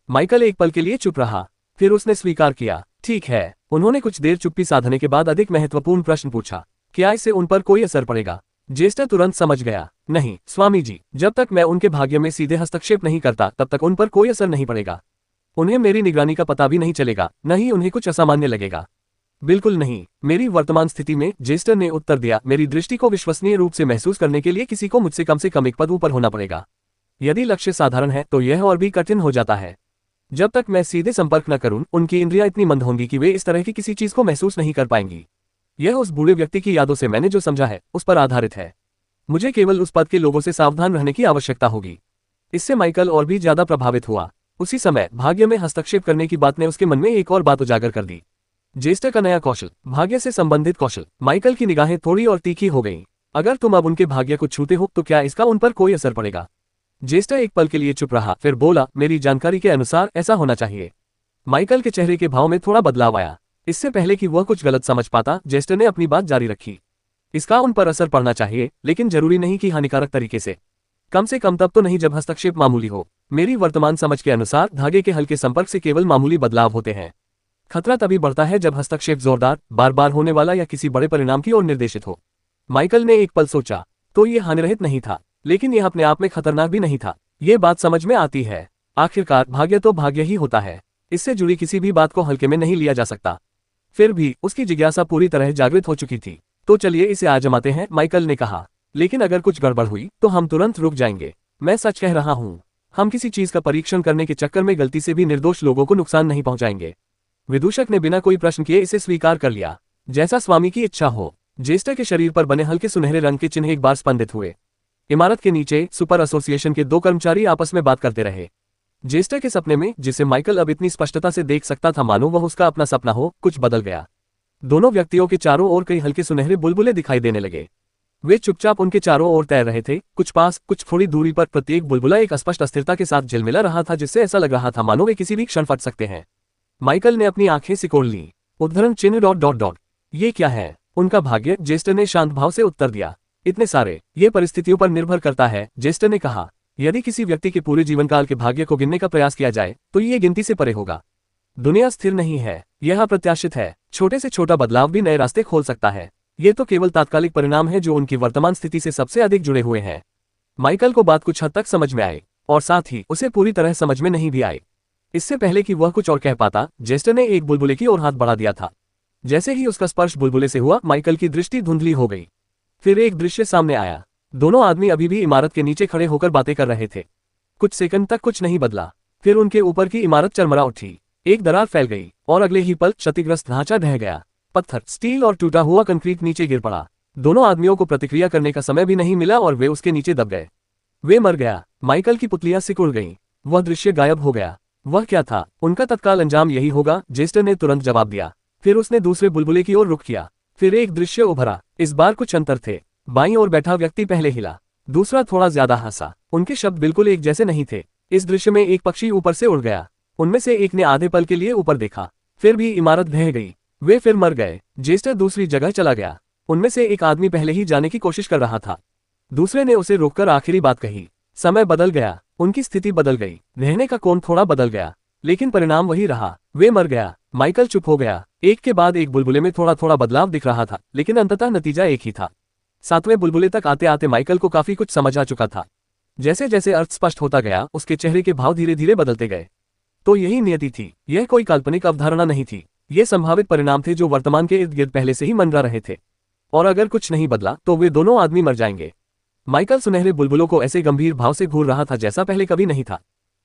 माइकल एक पल के लिए चुप रहा, फिर उसने स्वीकार किया, ठीक है। उन्होंने कुछ देर चुप्पी साधने के बाद अधिक महत्वपूर्ण प्रश्न पूछा, क्या इससे उन पर कोई असर पड़ेगा? जेस्टर तुरंत समझ गया, नहीं स्वामी जी, जब तक मैं उनके भाग्य में सीधे हस्तक्षेप नहीं करता तब तक उन पर कोई असर नहीं पड़ेगा। उन्हें मेरी निगरानी का पता भी नहीं चलेगा, न ही उन्हें कुछ असामान्य लगेगा। बिल्कुल नहीं, मेरी वर्तमान स्थिति में, जेस्टर ने उत्तर दिया, मेरी दृष्टि को विश्वसनीय रूप से महसूस करने के लिए किसी को मुझसे कम एक पद ऊपर होना पड़ेगा। यदि लक्ष्य साधारण है तो यह और भी कठिन हो जाता है। जब तक मैं सीधे संपर्क न करूं, उनकी इंद्रियां इतनी मंद होंगी कि वे इस तरह की किसी चीज को महसूस नहीं कर पाएंगी। यह उस बूढ़े व्यक्ति की यादों से मैंने जो समझा है उस पर आधारित है। मुझे केवल उस पद के लोगों से सावधान रहने की आवश्यकता होगी। इससे माइकल और भी ज्यादा प्रभावित हुआ। उसी समय भाग्य में हस्तक्षेप करने की बात ने उसके मन में एक और बात उजागर कर दी। जेस्टर का नया कौशल, भाग्य से संबंधित कौशल। माइकल की निगाहें थोड़ी और तीखी हो गईं। अगर तुम अब उनके भाग्य को छूते हो तो क्या इसका उन पर कोई असर पड़ेगा? जेस्टर एक पल के लिए चुप रहा, फिर बोला, मेरी जानकारी के अनुसार ऐसा होना चाहिए। माइकल के चेहरे के भाव में थोड़ा बदलाव आया। इससे पहले कि वह कुछ गलत समझ पाता, जेस्टर ने अपनी बात जारी रखी, इसका उन पर असर पड़ना चाहिए, लेकिन जरूरी नहीं कि हानिकारक तरीके से। कम से कम तब तो नहीं जब हस्तक्षेप मामूली हो। मेरी वर्तमान समझ के अनुसार धागे के हल्के संपर्क से केवल मामूली बदलाव होते हैं। खतरा तभी बढ़ता है जब हस्तक्षेप जोरदार, बार बार होने वाला या किसी बड़े परिणाम की ओर निर्देशित हो। माइकल ने एक पल सोचा, तो ये हानिरहित नहीं था, लेकिन यह अपने आप में खतरनाक भी नहीं था। ये बात समझ में आती है। आखिरकार भाग्य तो भाग्य ही होता है, इससे जुड़ी किसी भी बात को हल्के में नहीं लिया जा सकता। फिर भी उसकी जिज्ञासा पूरी तरह जागृत हो चुकी थी। तो चलिए इसे आजमाते हैं, माइकल ने कहा, लेकिन अगर कुछ गड़बड़ हुई तो हम तुरंत रुक जाएंगे। मैं सच कह रहा हूं, हम किसी चीज का परीक्षण करने के चक्कर में गलती से भी निर्दोष लोगों को नुकसान नहीं पहुंचाएंगे। विदूषक ने बिना कोई प्रश्न किए इसे स्वीकार कर लिया। जैसा स्वामी की इच्छा हो। जेस्टर के शरीर पर बने हल्के सुनहरे रंग के चिन्ह एक बार स्पंदित हुए। इमारत के नीचे सुपर एसोसिएशन के 2 कर्मचारी आपस में बात करते रहे। जेस्टर के सपने में, जिसे माइकल अब इतनी स्पष्टता से देख सकता था मानो वह उसका अपना सपना हो, कुछ बदल गया। दोनों व्यक्तियों के चारों ओर कई हल्के सुनहरे बुलबुले दिखाई देने लगे। वे चुपचाप उनके चारों ओर तैर रहे थे, कुछ पास, कुछ थोड़ी दूरी पर। प्रत्येक बुलबुला एक अस्पष्ट अस्थिरता के साथ झिलमिला रहा था, जिससे ऐसा लग रहा था मानो वे किसी भी क्षण फट सकते हैं। माइकल ने अपनी आंखें सिकोड़ लीं। उद्धरण चिन्ह ... ये क्या है? उनका भाग्य, जेस्टर ने शांत भाव से उत्तर दिया। इतने सारे, ये परिस्थितियों पर निर्भर करता है, जेस्टर ने कहा। यदि किसी व्यक्ति के पूरे जीवनकाल के भाग्य को गिनने का प्रयास किया जाए तो ये गिनती से परे होगा। दुनिया स्थिर नहीं है, यह अप्रत्याशित है। छोटे से छोटा बदलाव भी नए रास्ते खोल सकता है। ये तो केवल तात्कालिक परिणाम है जो उनकी वर्तमान स्थिति से सबसे अधिक जुड़े हुए हैं। माइकल को बात कुछ हद तक समझ में आई, और साथ ही उसे पूरी तरह समझ में नहीं भी आई। इससे पहले कि वह कुछ और कह पाता, जेस्टर ने एक बुलबुले की ओर हाथ बढ़ा दिया था। जैसे ही उसका स्पर्श बुलबुले से हुआ, माइकल की दृष्टि धुंधली हो गई। फिर एक दृश्य सामने आया। दोनों आदमी अभी भी इमारत के नीचे खड़े होकर बातें कर रहे थे। कुछ सेकंड तक कुछ नहीं बदला। फिर उनके ऊपर की इमारत चरमरा उठी। एक दरार फैल गई और अगले ही पल क्षतिग्रस्त ढांचा ढह गया। पत्थर, स्टील और टूटा हुआ कंक्रीट नीचे गिर पड़ा। दोनों आदमियों को प्रतिक्रिया करने का समय भी नहीं मिला और वे उसके नीचे दब गए। वे मर गया। माइकल की पुतलियां सिकुड़ गईं। वह दृश्य गायब हो गया। वह क्या था? उनका तत्काल अंजाम यही होगा, जेस्टर ने तुरंत जवाब दिया। फिर उसने दूसरे बुलबुले की ओर रुख किया। फिर एक दृश्य उभरा। इस बार कुछ अंतर थे। बाईं ओर बैठा व्यक्ति पहले हिला, दूसरा थोड़ा ज्यादा हंसा। उनके शब्द बिल्कुल एक जैसे नहीं थे। इस दृश्य में एक पक्षी ऊपर से उड़ गया। उनमें से एक ने आधे पल के लिए ऊपर देखा, फिर भी इमारत ढह गई। वे फिर मर गए। जेस्टर दूसरी जगह चला गया। उनमें से एक आदमी पहले ही जाने की कोशिश कर रहा था। दूसरे ने उसे रोककर आखिरी बात कही। समय बदल गया। उनकी स्थिति बदल गई। रहने का कोण थोड़ा बदल गया, लेकिन परिणाम वही रहा। वे मर गया। माइकल चुप हो गया। एक के बाद एक बुलबुले में थोड़ा थोड़ा बदलाव दिख रहा था, लेकिन अंततः नतीजा एक ही था। 7वें बुलबुले तक आते आते माइकल को काफी कुछ समझ आ चुका था। जैसे जैसे अर्थ स्पष्ट होता गया, उसके चेहरे के भाव धीरे धीरे बदलते गए। तो यही नियति थी। यह कोई काल्पनिक अवधारणा नहीं थी। ये संभावित परिणाम थे जो वर्तमान के इर्द गिर्द पहले से ही मंडरा रहे थे। और अगर कुछ नहीं बदला तो वे दोनों आदमी मर जाएंगे। माइकल सुनहरे बुलबुलों को ऐसे गंभीर भाव से घूर रहा था जैसा पहले कभी नहीं था।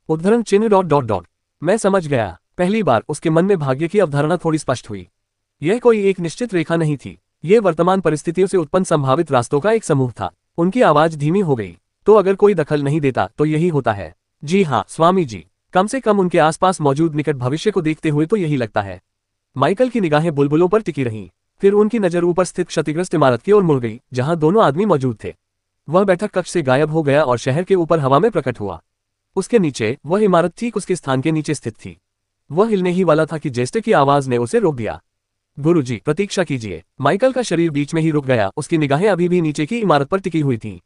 उद्धरण चिन्ह ... मैं समझ गया। पहली बार उसके मन में भाग्य की अवधारणा थोड़ी स्पष्ट हुई। यह कोई एक निश्चित रेखा नहीं थी। यह वर्तमान परिस्थितियों से उत्पन्न संभावित रास्तों का एक समूह था। उनकी आवाज धीमी हो गई। तो अगर कोई दखल नहीं देता तो यही होता है। जी हाँ स्वामी जी, कम से कम उनके आसपास मौजूद निकट भविष्य को देखते हुए तो यही लगता है। माइकल की निगाहें बुलबुलों पर टिकी रहीं। फिर उनकी नजर ऊपर स्थित क्षतिग्रस्त इमारत की ओर मुड़ गई, जहां दोनों आदमी मौजूद थे। वह बैठक कक्ष से गायब हो गया और शहर के ऊपर हवा में प्रकट हुआ। उसके नीचे वह इमारत ठीक उसके स्थान के नीचे स्थित थी। वह हिलने ही वाला था कि जेस्टर की आवाज ने उसे रोक दिया। गुरुजी, प्रतीक्षा कीजिए। माइकल का शरीर बीच में ही रुक गया। उसकी निगाहें अभी भी नीचे की इमारत पर टिकी हुई थीं।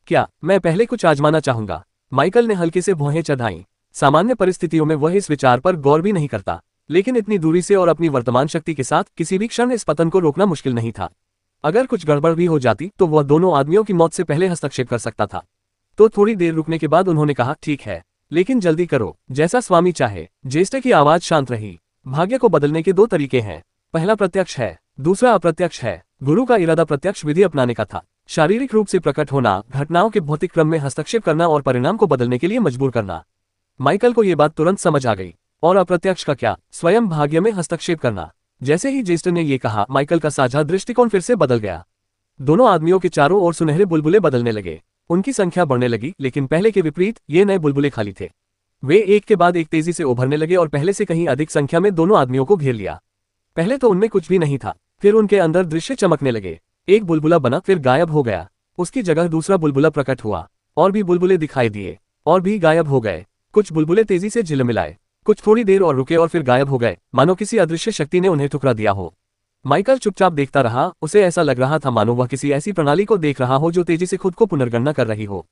क्या मैं पहले कुछ आजमाना चाहूंगा? माइकल ने हल्के से भौहें चढ़ाईं। सामान्य परिस्थितियों में वह इस विचार पर गौर भी नहीं करता, लेकिन इतनी दूरी से और अपनी वर्तमान शक्ति के साथ किसी भी क्षण इस पतन को रोकना मुश्किल नहीं था। अगर कुछ गड़बड़ भी हो जाती तो वह दोनों आदमियों की मौत से पहले हस्तक्षेप कर सकता था। तो थोड़ी देर रुकने के बाद उन्होंने कहा, ठीक है, लेकिन जल्दी करो, जैसा स्वामी चाहे। जेस्टर की आवाज शांत रही। भाग्य को बदलने के 2 तरीके हैं। पहला प्रत्यक्ष है, दूसरा अप्रत्यक्ष है। गुरु का इरादा प्रत्यक्ष विधि अपनाने का था। शारीरिक रूप से प्रकट होना, घटनाओं के भौतिक क्रम में हस्तक्षेप करना और परिणाम को बदलने के लिए मजबूर करना। माइकल को यह बात तुरंत समझ आ गई। और अप्रत्यक्ष का क्या? स्वयं भाग्य में हस्तक्षेप करना। जैसे ही जेस्टर ने यह कहा, माइकल का साझा दृष्टिकोण फिर से बदल गया। दोनों आदमियों के चारों ओर सुनहरे बुलबुले बदलने लगे। उनकी संख्या बढ़ने लगी, लेकिन पहले के विपरीत ये नए बुलबुले खाली थे। वे एक के बाद एक तेजी से उभरने लगे और पहले से कहीं अधिक संख्या में दोनों आदमियों को घेर लिया। पहले तो उनमें कुछ भी नहीं था, फिर उनके अंदर दृश्य चमकने लगे। एक बुलबुला बना, फिर गायब हो गया। उसकी जगह दूसरा बुलबुला प्रकट हुआ। और भी बुलबुले दिखाई दिए, और भी गायब हो गए। कुछ बुलबुले तेजी से झिलमिलाए, कुछ थोड़ी देर और रुके और फिर गायब हो गए, मानो किसी अदृश्य शक्ति ने उन्हें ठुकरा दिया हो। माइकल चुपचाप देखता रहा। उसे ऐसा लग रहा था मानो वह किसी ऐसी प्रणाली को देख रहा हो जो तेजी से खुद को पुनर्गणना कर रही हो।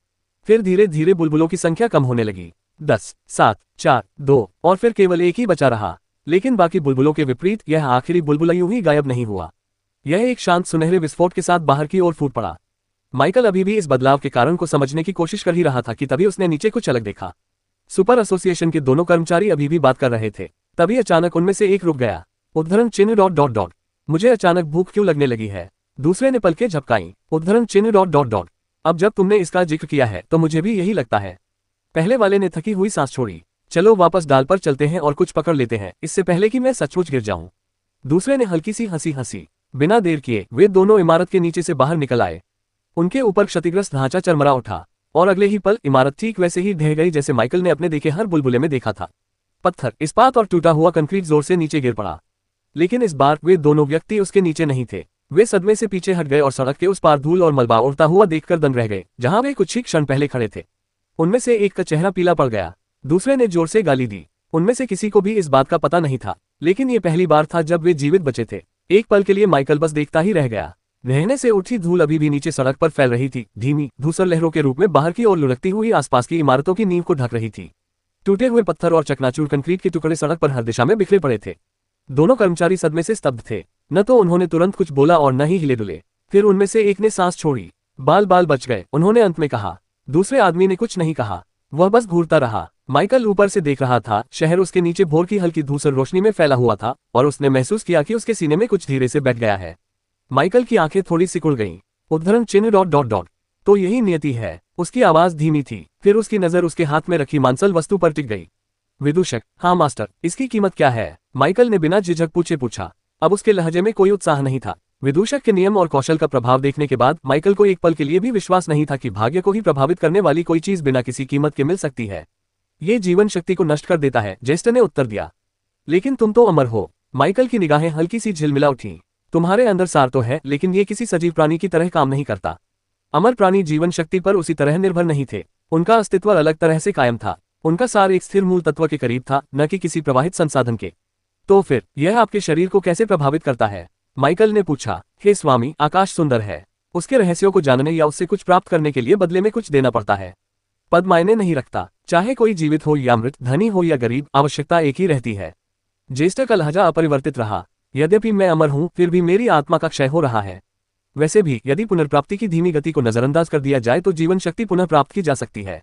फिर धीरे धीरे बुलबुलों की संख्या कम होने लगी। 10, 7, 4, 2 और फिर केवल एक ही बचा रहा। लेकिन बाकी बुलबुलों के विपरीत यह आखिरी बुलबुला यूं ही गायब नहीं हुआ। यह एक शांत सुनहरे विस्फोट के साथ बाहर की ओर फूट पड़ा। माइकल अभी भी इस बदलाव के कारण को समझने की कोशिश कर ही रहा था कि तभी उसने नीचे कुछ अलग देखा। सुपर एसोसिएशन के दोनों कर्मचारी अभी भी बात कर रहे थे। तभी अचानक उनमें से एक रुक गया। उद्धरण चिन्ह ... मुझे अचानक भूख क्यों लगने लगी है? दूसरे ने पलकें झपकाईं। उद्धरण चिन्ह ... अब जब तुमने इसका जिक्र किया है तो मुझे भी यही लगता है। पहले वाले ने थकी हुई सांस छोड़ी। चलो वापस डाल पर चलते हैं और कुछ पकड़ लेते हैं, इससे पहले कि मैं सचमुच गिर जाऊं। दूसरे ने हल्की सी हंसी हंसी। बिना देर किए वे दोनों इमारत के नीचे से बाहर निकल आए। उनके ऊपर क्षतिग्रस्त ढांचा चरमरा उठा और अगले ही पल इमारत ठीक वैसे ही ढह गई जैसे माइकल ने अपने देखे हर बुलबुले में देखा था। पत्थर, इस्पात और टूटा हुआ कंक्रीट जोर से नीचे गिर पड़ा। लेकिन इस बार वे दोनों व्यक्ति उसके नीचे नहीं थे। वे सदमे से पीछे हट गए और सड़क के उस पार धूल और मलबा उड़ता हुआ देखकर दंग रह गए, जहां वे कुछ ही क्षण पहले खड़े थे। उनमें से एक का चेहरा पीला पड़ गया, दूसरे ने जोर से गाली दी। उनमें से किसी को भी इस बात का पता नहीं था, लेकिन ये पहली बार था जब वे जीवित बचे थे। एक पल के लिए माइकल बस देखता ही रह गया। रहने से उठी धूल अभी भी नीचे सड़क पर फैल रही थी, धीमी धूसर लहरों के रूप में बाहर की ओर लुढ़कती हुई आसपास की इमारतों की नींव को ढक रही थी। टूटे हुए पत्थर और चकनाचूर कंक्रीट के टुकड़े सड़क पर हर दिशा में बिखरे पड़े थे। दोनों कर्मचारी सदमे से स्तब्ध थे। न तो उन्होंने तुरंत कुछ बोला और न ही हिले डुले। फिर उनमें से एक ने सांस छोड़ी। बाल बाल बच गए, उन्होंने अंत में कहा। दूसरे आदमी ने कुछ नहीं कहा, वह बस घूरता रहा। माइकल ऊपर से देख रहा था। शहर उसके नीचे भोर की हल्की धूसर रोशनी में फैला हुआ था और उसने महसूस किया कि उसके सीने में कुछ धीरे से बैठ गया है। माइकल की आंखें थोड़ी सिकुड़ गईं। उद्धरण चिन्ह ... तो यही नियति है। उसकी आवाज धीमी थी। फिर उसकी नजर उसके हाथ में रखी मांसल वस्तु पर टिक गई। विदूषक, हाँ मास्टर, इसकी कीमत क्या है? माइकल ने बिना झिझक पूछा। अब उसके लहजे में कोई उत्साह नहीं था। विदूषक के नियम और कौशल का प्रभाव देखने के बाद माइकल को एक पल के लिए भी विश्वास नहीं था कि भाग्य को ही प्रभावित करने वाली कोई चीज बिना किसी कीमत के मिल सकती है। ये जीवन शक्ति को नष्ट कर देता है, जेस्टर ने उत्तर दिया। लेकिन तुम तो अमर हो। माइकल की निगाहें हल्की सी झिलमिला उठीं। तुम्हारे अंदर सार तो है, लेकिन ये किसी सजीव प्राणी की तरह काम नहीं करता। अमर प्राणी जीवन शक्ति पर उसी तरह निर्भर नहीं थे। उनका अस्तित्व अलग तरह से कायम था। उनका सार एक स्थिर मूल तत्व के करीब था, न कि किसी प्रवाहित संसाधन के। तो फिर यह आपके शरीर को कैसे प्रभावित करता है? माइकल ने पूछा। हे स्वामी, आकाश सुंदर है। उसके रहस्यों को जानने या उससे कुछ प्राप्त करने के लिए बदले में कुछ देना पड़ता है। पद मायने नहीं रखता। चाहे कोई जीवित हो या मृत, धनी हो या गरीब, आवश्यकता एक ही रहती है। जेस्टर का लहजा अपरिवर्तित रहा। यद्यपि मैं अमर हूं, फिर भी मेरी आत्मा का क्षय हो रहा है। वैसे भी यदि पुनर्प्राप्ति की धीमी गति को नजरअंदाज कर दिया जाए तो जीवन शक्ति पुनः प्राप्त की जा सकती है।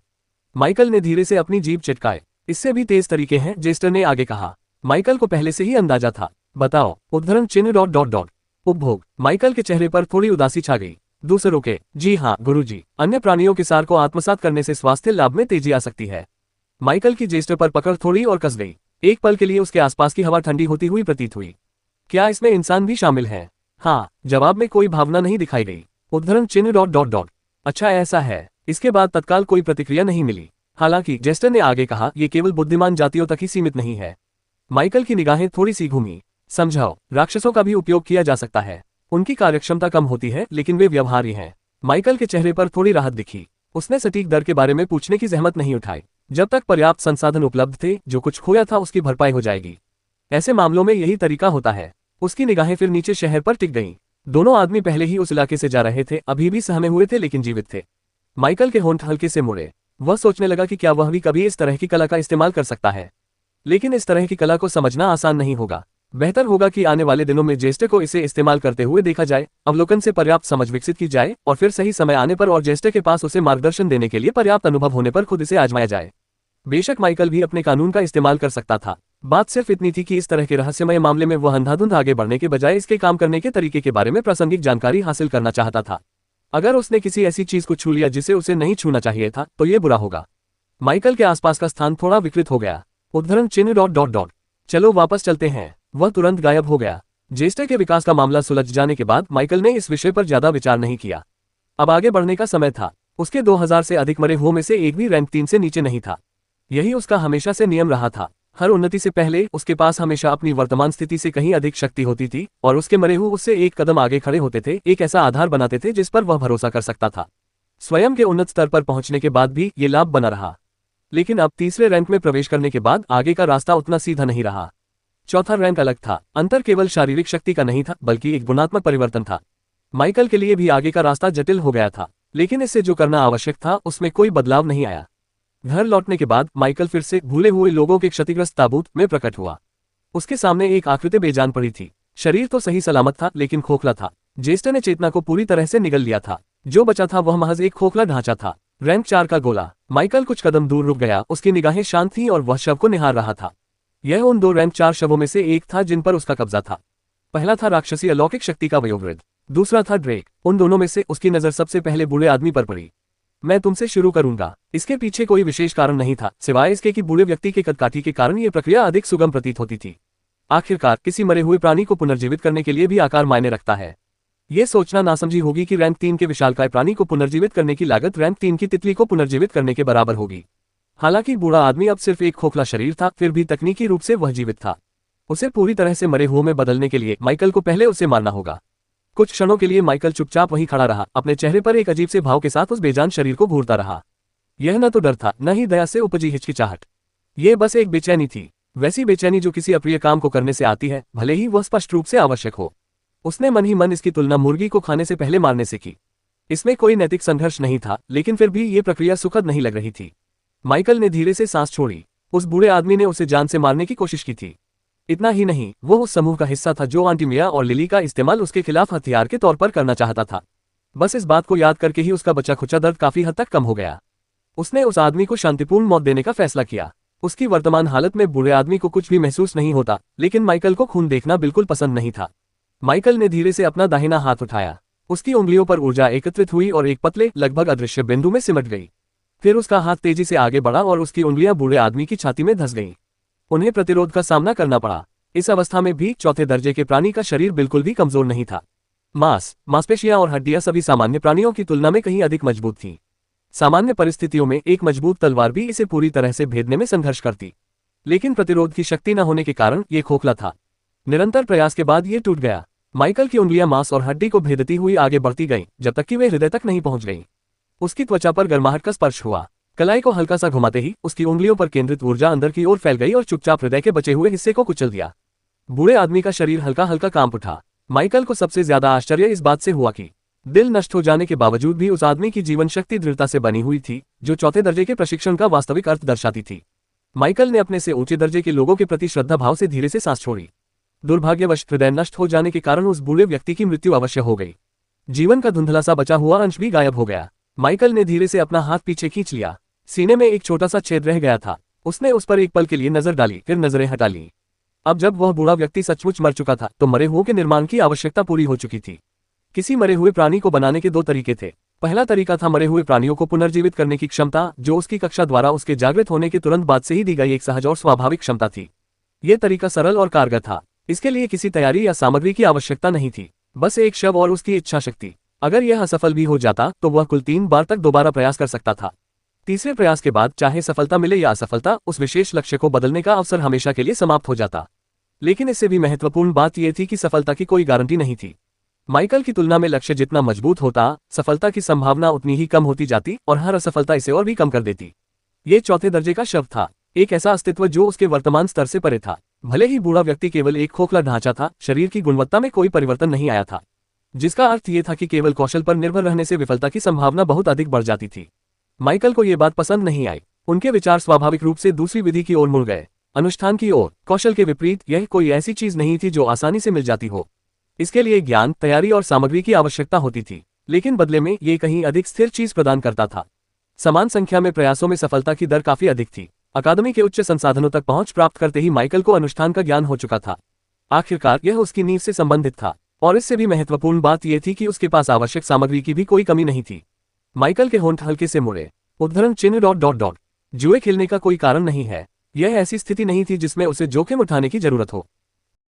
माइकल ने धीरे से अपनी जीभ चटकाए। इससे भी तेज तरीके हैं, जेस्टर ने आगे कहा। माइकल को पहले से ही अंदाजा था। बताओ। उद्धरण चिन्ह ... उपभोग। माइकल के चेहरे पर थोड़ी उदासी छा गई। दूसरों के, जी हाँ गुरुजी, अन्य प्राणियों के सार को आत्मसात करने से स्वास्थ्य लाभ में तेजी आ सकती है। माइकल की जेस्टर पर पकड़ थोड़ी और कस गई। एक पल के लिए उसके आसपास की हवा ठंडी होती हुई प्रतीत हुई। क्या इसमें इंसान भी शामिल है? हाँ। जवाब में कोई भावना नहीं दिखाई गई। उद्धरण चिन्ह ... अच्छा ऐसा है। इसके बाद तत्काल कोई प्रतिक्रिया नहीं मिली। हालांकि जेस्टर ने आगे कहा, यह केवल बुद्धिमान जातियों तक ही सीमित नहीं है। माइकल की निगाहें थोड़ी सी घूमी। समझाओ, राक्षसों का भी उपयोग किया जा सकता है। उनकी कार्यक्षमता कम होती है, लेकिन वे व्यवहारी हैं। माइकल के चेहरे पर थोड़ी राहत दिखी। उसने सटीक दर के बारे में पूछने की जहमत नहीं उठाई। जब तक पर्याप्त संसाधन उपलब्ध थे, जो कुछ खोया था उसकी भरपाई हो जाएगी। ऐसे मामलों में यही तरीका होता है। उसकी निगाहें फिर नीचे शहर पर टिक गईं। दोनों आदमी पहले ही उस इलाके से जा रहे थे, अभी भी सहमे हुए थे लेकिन जीवित थे। माइकल के होंठ हल्के से मुड़े। वह सोचने लगा कि क्या वह भी कभी इस तरह की कला का इस्तेमाल कर सकता है। लेकिन इस तरह की कला को समझना आसान नहीं होगा। बेहतर होगा कि आने वाले दिनों में जेस्टर को इसे इस्तेमाल करते हुए देखा जाए, अवलोकन से पर्याप्त समझ विकसित की जाए और फिर सही समय आने पर और जेस्टर के पास उसे मार्गदर्शन देने के लिए पर्याप्त अनुभव होने पर खुद इसे आजमाया जाए। बेशक माइकल भी अपने कानून का इस्तेमाल कर सकता था। बात सिर्फ इतनी थी कि इस तरह के रहस्यमय मामले में वह अंधाधुंध आगे बढ़ने के बजाय इसके काम करने के तरीके के बारे में प्रासंगिक जानकारी हासिल करना चाहता था। अगर उसने किसी ऐसी चीज को छू लिया जिसे उसे नहीं छूना चाहिए था, तो ये बुरा होगा। माइकल के आसपास का स्थान थोड़ा विकृत हो गया। उद्धरण चिन्ह ... चलो वापस चलते हैं। वह तुरंत गायब हो गया। जेस्टर के विकास का मामला सुलझ जाने के बाद माइकल ने इस विषय पर ज्यादा विचार नहीं किया। अब आगे बढ़ने का समय था। उसके 2000 से अधिक मरे हुओं में से एक भी रैंक 3 से नीचे नहीं था। यही उसका हमेशा से नियम रहा था। हर उन्नति से पहले उसके पास हमेशा अपनी वर्तमान स्थिति से कहीं अधिक शक्ति होती थी और उसके मरे हुए उससे एक कदम आगे खड़े होते थे, एक ऐसा आधार बनाते थे जिस पर वह भरोसा कर सकता था। स्वयं के उन्नत स्तर पर पहुंचने के बाद भी ये लाभ बना रहा। लेकिन अब तीसरे रैंक में प्रवेश करने के बाद आगे का रास्ता उतना सीधा नहीं रहा। चौथा रैंक अलग था। अंतर केवल शारीरिक शक्ति का नहीं था, बल्कि एक गुणात्मक परिवर्तन था। माइकल के लिए भी आगे का रास्ता जटिल हो गया था, लेकिन इससे जो करना आवश्यक था उसमें कोई बदलाव नहीं आया। घर लौटने के बाद माइकल फिर से भूले हुए लोगों के क्षतिग्रस्त ताबूत में प्रकट हुआ। उसके सामने एक आकृति बेजान पड़ी थी। शरीर तो सही सलामत था, लेकिन खोखला था। जेस्टर ने चेतना को पूरी तरह से निगल लिया था। जो बचा था वह महज एक खोखला ढांचा था। रैंक 4 का गोला। माइकल कुछ कदम दूर रुक गया। उसकी निगाहें शांत थीं और वह शव को निहार रहा था। यह उन 2 रैंक 4 शवों में से एक था जिन पर उसका कब्जा था। पहला था राक्षसी अलौकिक शक्ति का वयोवृद्ध, दूसरा था ड्रेक। उन दोनों में से उसकी नजर सबसे पहले बूढ़े आदमी पर पड़ी। मैं तुमसे शुरू करूंगा। इसके पीछे कोई विशेष कारण नहीं था, सिवाय इसके कि बूढ़े व्यक्ति के कदकाठी के कारण यह प्रक्रिया अधिक सुगम प्रतीत होती थी। आखिरकार किसी मरे हुए प्राणी को पुनर्जीवित करने के लिए भी आकार मायने रखता है। ये सोचना नासमझी होगी कि रैंक 3 के विशालकाय प्राणी को पुनर्जीवित करने की लागत रैंक 3 की तितली को पुनर्जीवित करने के बराबर होगी। हालांकि बूढ़ा आदमी अब सिर्फ एक खोखला शरीर था, फिर भी तकनीकी रूप से वह जीवित था। उसे पूरी तरह से मरे हुए में बदलने के लिए माइकल को पहले उसे मारना होगा। कुछ क्षणों के लिए माइकल चुपचाप वहीं खड़ा रहा, अपने चेहरे पर एक अजीब से भाव के साथ उस बेजान शरीर को घूरता रहा। यह न तो डर था, न ही दया से उपजी हिचकिचाहट। ये बस एक बेचैनी थी, वैसी बेचैनी जो किसी अप्रिय काम को करने से आती है, भले ही वह स्पष्ट रूप से आवश्यक हो। उसने मन ही मन इसकी तुलना मुर्गी को खाने से पहले मारने से की। इसमें कोई नैतिक संघर्ष नहीं था, लेकिन फिर भी ये प्रक्रिया सुखद नहीं लग रही थी। माइकल ने धीरे से सांस छोड़ी। उस बूढ़े आदमी ने उसे जान से मारने की कोशिश की थी। इतना ही नहीं, वो उस समूह का हिस्सा था जो आंटी मिया और लिली का इस्तेमाल उसके खिलाफ हथियार के तौर पर करना चाहता था। बस इस बात को याद करके ही उसका बचा खुचा दर्द काफी हद तक कम हो गया। उसने उस आदमी को शांतिपूर्ण मौत देने का फैसला किया। उसकी वर्तमान हालत में बूढ़े आदमी को कुछ भी महसूस नहीं होता, लेकिन माइकल को खून देखना बिल्कुल पसंद नहीं था। माइकल ने धीरे से अपना दाहिना हाथ उठाया। उसकी उंगलियों पर ऊर्जा एकत्रित हुई और एक पतले, लगभग अदृश्य बिंदु में सिमट गई। फिर उसका हाथ तेजी से आगे बढ़ा और उसकी उंगलियां बूढ़े आदमी की छाती में धंस गईं। उन्हें प्रतिरोध का सामना करना पड़ा। इस अवस्था में भी चौथे दर्जे के प्राणी का शरीर बिल्कुल भी कमजोर नहीं था। मांसपेशियां और हड्डियां सभी सामान्य प्राणियों की तुलना में कहीं अधिक मजबूत थीं। सामान्य परिस्थितियों में एक मजबूत तलवार भी इसे पूरी तरह से भेदने में संघर्ष करती, लेकिन प्रतिरोध की शक्ति न होने के कारण ये खोखला था। निरंतर प्रयास के बाद ये टूट गया। माइकल की उंगलियां मांस और हड्डी को भेदती हुई आगे बढ़ती गईं, जब तक कि वे हृदय तक नहीं पहुंच गईं। उसकी त्वचा पर गर्माहट का स्पर्श हुआ। कलाई को हल्का सा घुमाते ही उसकी उंगलियों पर केंद्रित ऊर्जा अंदर की ओर फैल गई और चुपचाप हृदय के बचे हुए हिस्से को कुचल दिया। बूढ़े आदमी का शरीर हल्का हल्का कांप उठा। माइकल को सबसे ज्यादा आश्चर्य इस बात से हुआ कि दिल नष्ट हो जाने के बावजूद भी उस आदमी की जीवन शक्ति दृढ़ता से बनी हुई थी, जो चौथे दर्जे के प्रशिक्षण का वास्तविक अर्थ दर्शाती थी। माइकल ने अपने से ऊंचे दर्जे के लोगों के प्रति श्रद्धा भाव से धीरे से सांस छोड़ी। दुर्भाग्यवश हृदय नष्ट हो जाने के कारण उस बूढ़े व्यक्ति की मृत्यु अवश्य हो गई। जीवन का धुंधला सा बचा हुआ अंश भी गायब हो गया। माइकल ने धीरे से अपना हाथ पीछे खींच लिया। सीने में एक छोटा सा छेद रह गया था। उसने उस पर एक पल के लिए नजर डाली, फिर नजरें हटा ली। अब जब वह बूढ़ा व्यक्ति सचमुच मर चुका था, तो मरे हुए के निर्माण की आवश्यकता पूरी हो चुकी थी। किसी मरे हुए प्राणी को बनाने के दो तरीके थे। पहला तरीका था मरे हुए प्राणियों को पुनर्जीवित करने की क्षमता, जो उसकी कक्षा द्वारा उसके जागृत होने के तुरंत बाद से ही दी गई एक सहज और स्वाभाविक क्षमता थी। यह तरीका सरल और कारगर था। इसके लिए किसी तैयारी या सामग्री की आवश्यकता नहीं थी, बस एक शव और उसकी इच्छा शक्ति। अगर यह असफल भी हो जाता तो वह कुल 3 बार तक दोबारा प्रयास कर सकता था। तीसरे प्रयास के बाद चाहे सफलता मिले या असफलता, उस विशेष लक्ष्य को बदलने का अवसर हमेशा के लिए समाप्त हो जाता। लेकिन इससे भी महत्वपूर्ण बात यह थी कि सफलता की कोई गारंटी नहीं थी। माइकल की तुलना में लक्ष्य जितना मजबूत होता, सफलता की संभावना उतनी ही कम होती जाती और हर असफलता इसे और भी कम कर देती। ये चौथे दर्जे का शव था, एक ऐसा अस्तित्व जो उसके वर्तमान स्तर से परे था। भले ही बूढ़ा व्यक्ति केवल एक खोखला ढांचा था, शरीर की गुणवत्ता में कोई परिवर्तन नहीं आया था, जिसका अर्थ ये था कि केवल कौशल पर निर्भर रहने से विफलता की संभावना बहुत अधिक बढ़ जाती थी। माइकल को यह बात पसंद नहीं आई। उनके विचार स्वाभाविक रूप से दूसरी विधि की ओर मुड़ गए, अनुष्ठान की ओर। कौशल के विपरीत यह कोई ऐसी चीज नहीं थी जो आसानी से मिल जाती हो। इसके लिए ज्ञान, तैयारी और सामग्री की आवश्यकता होती थी, लेकिन बदले में ये कहीं अधिक स्थिर चीज प्रदान करता था। समान संख्या में प्रयासों में सफलता की दर काफी अधिक थी। अकादमी के उच्च संसाधनों तक पहुंच प्राप्त करते ही माइकल को अनुष्ठान का ज्ञान हो चुका था। आखिरकार यह उसकी नींव से संबंधित था, और इससे भी महत्वपूर्ण बात यह थी कि उसके पास आवश्यक सामग्री की भी कोई कमी नहीं थी। माइकल के होंठ हल्के से मुड़े। उद्धरण चिन्ह ... जुए खेलने का कोई कारण नहीं है। यह ऐसी स्थिति नहीं थी जिसमें उसे जोखिम उठाने की जरूरत हो।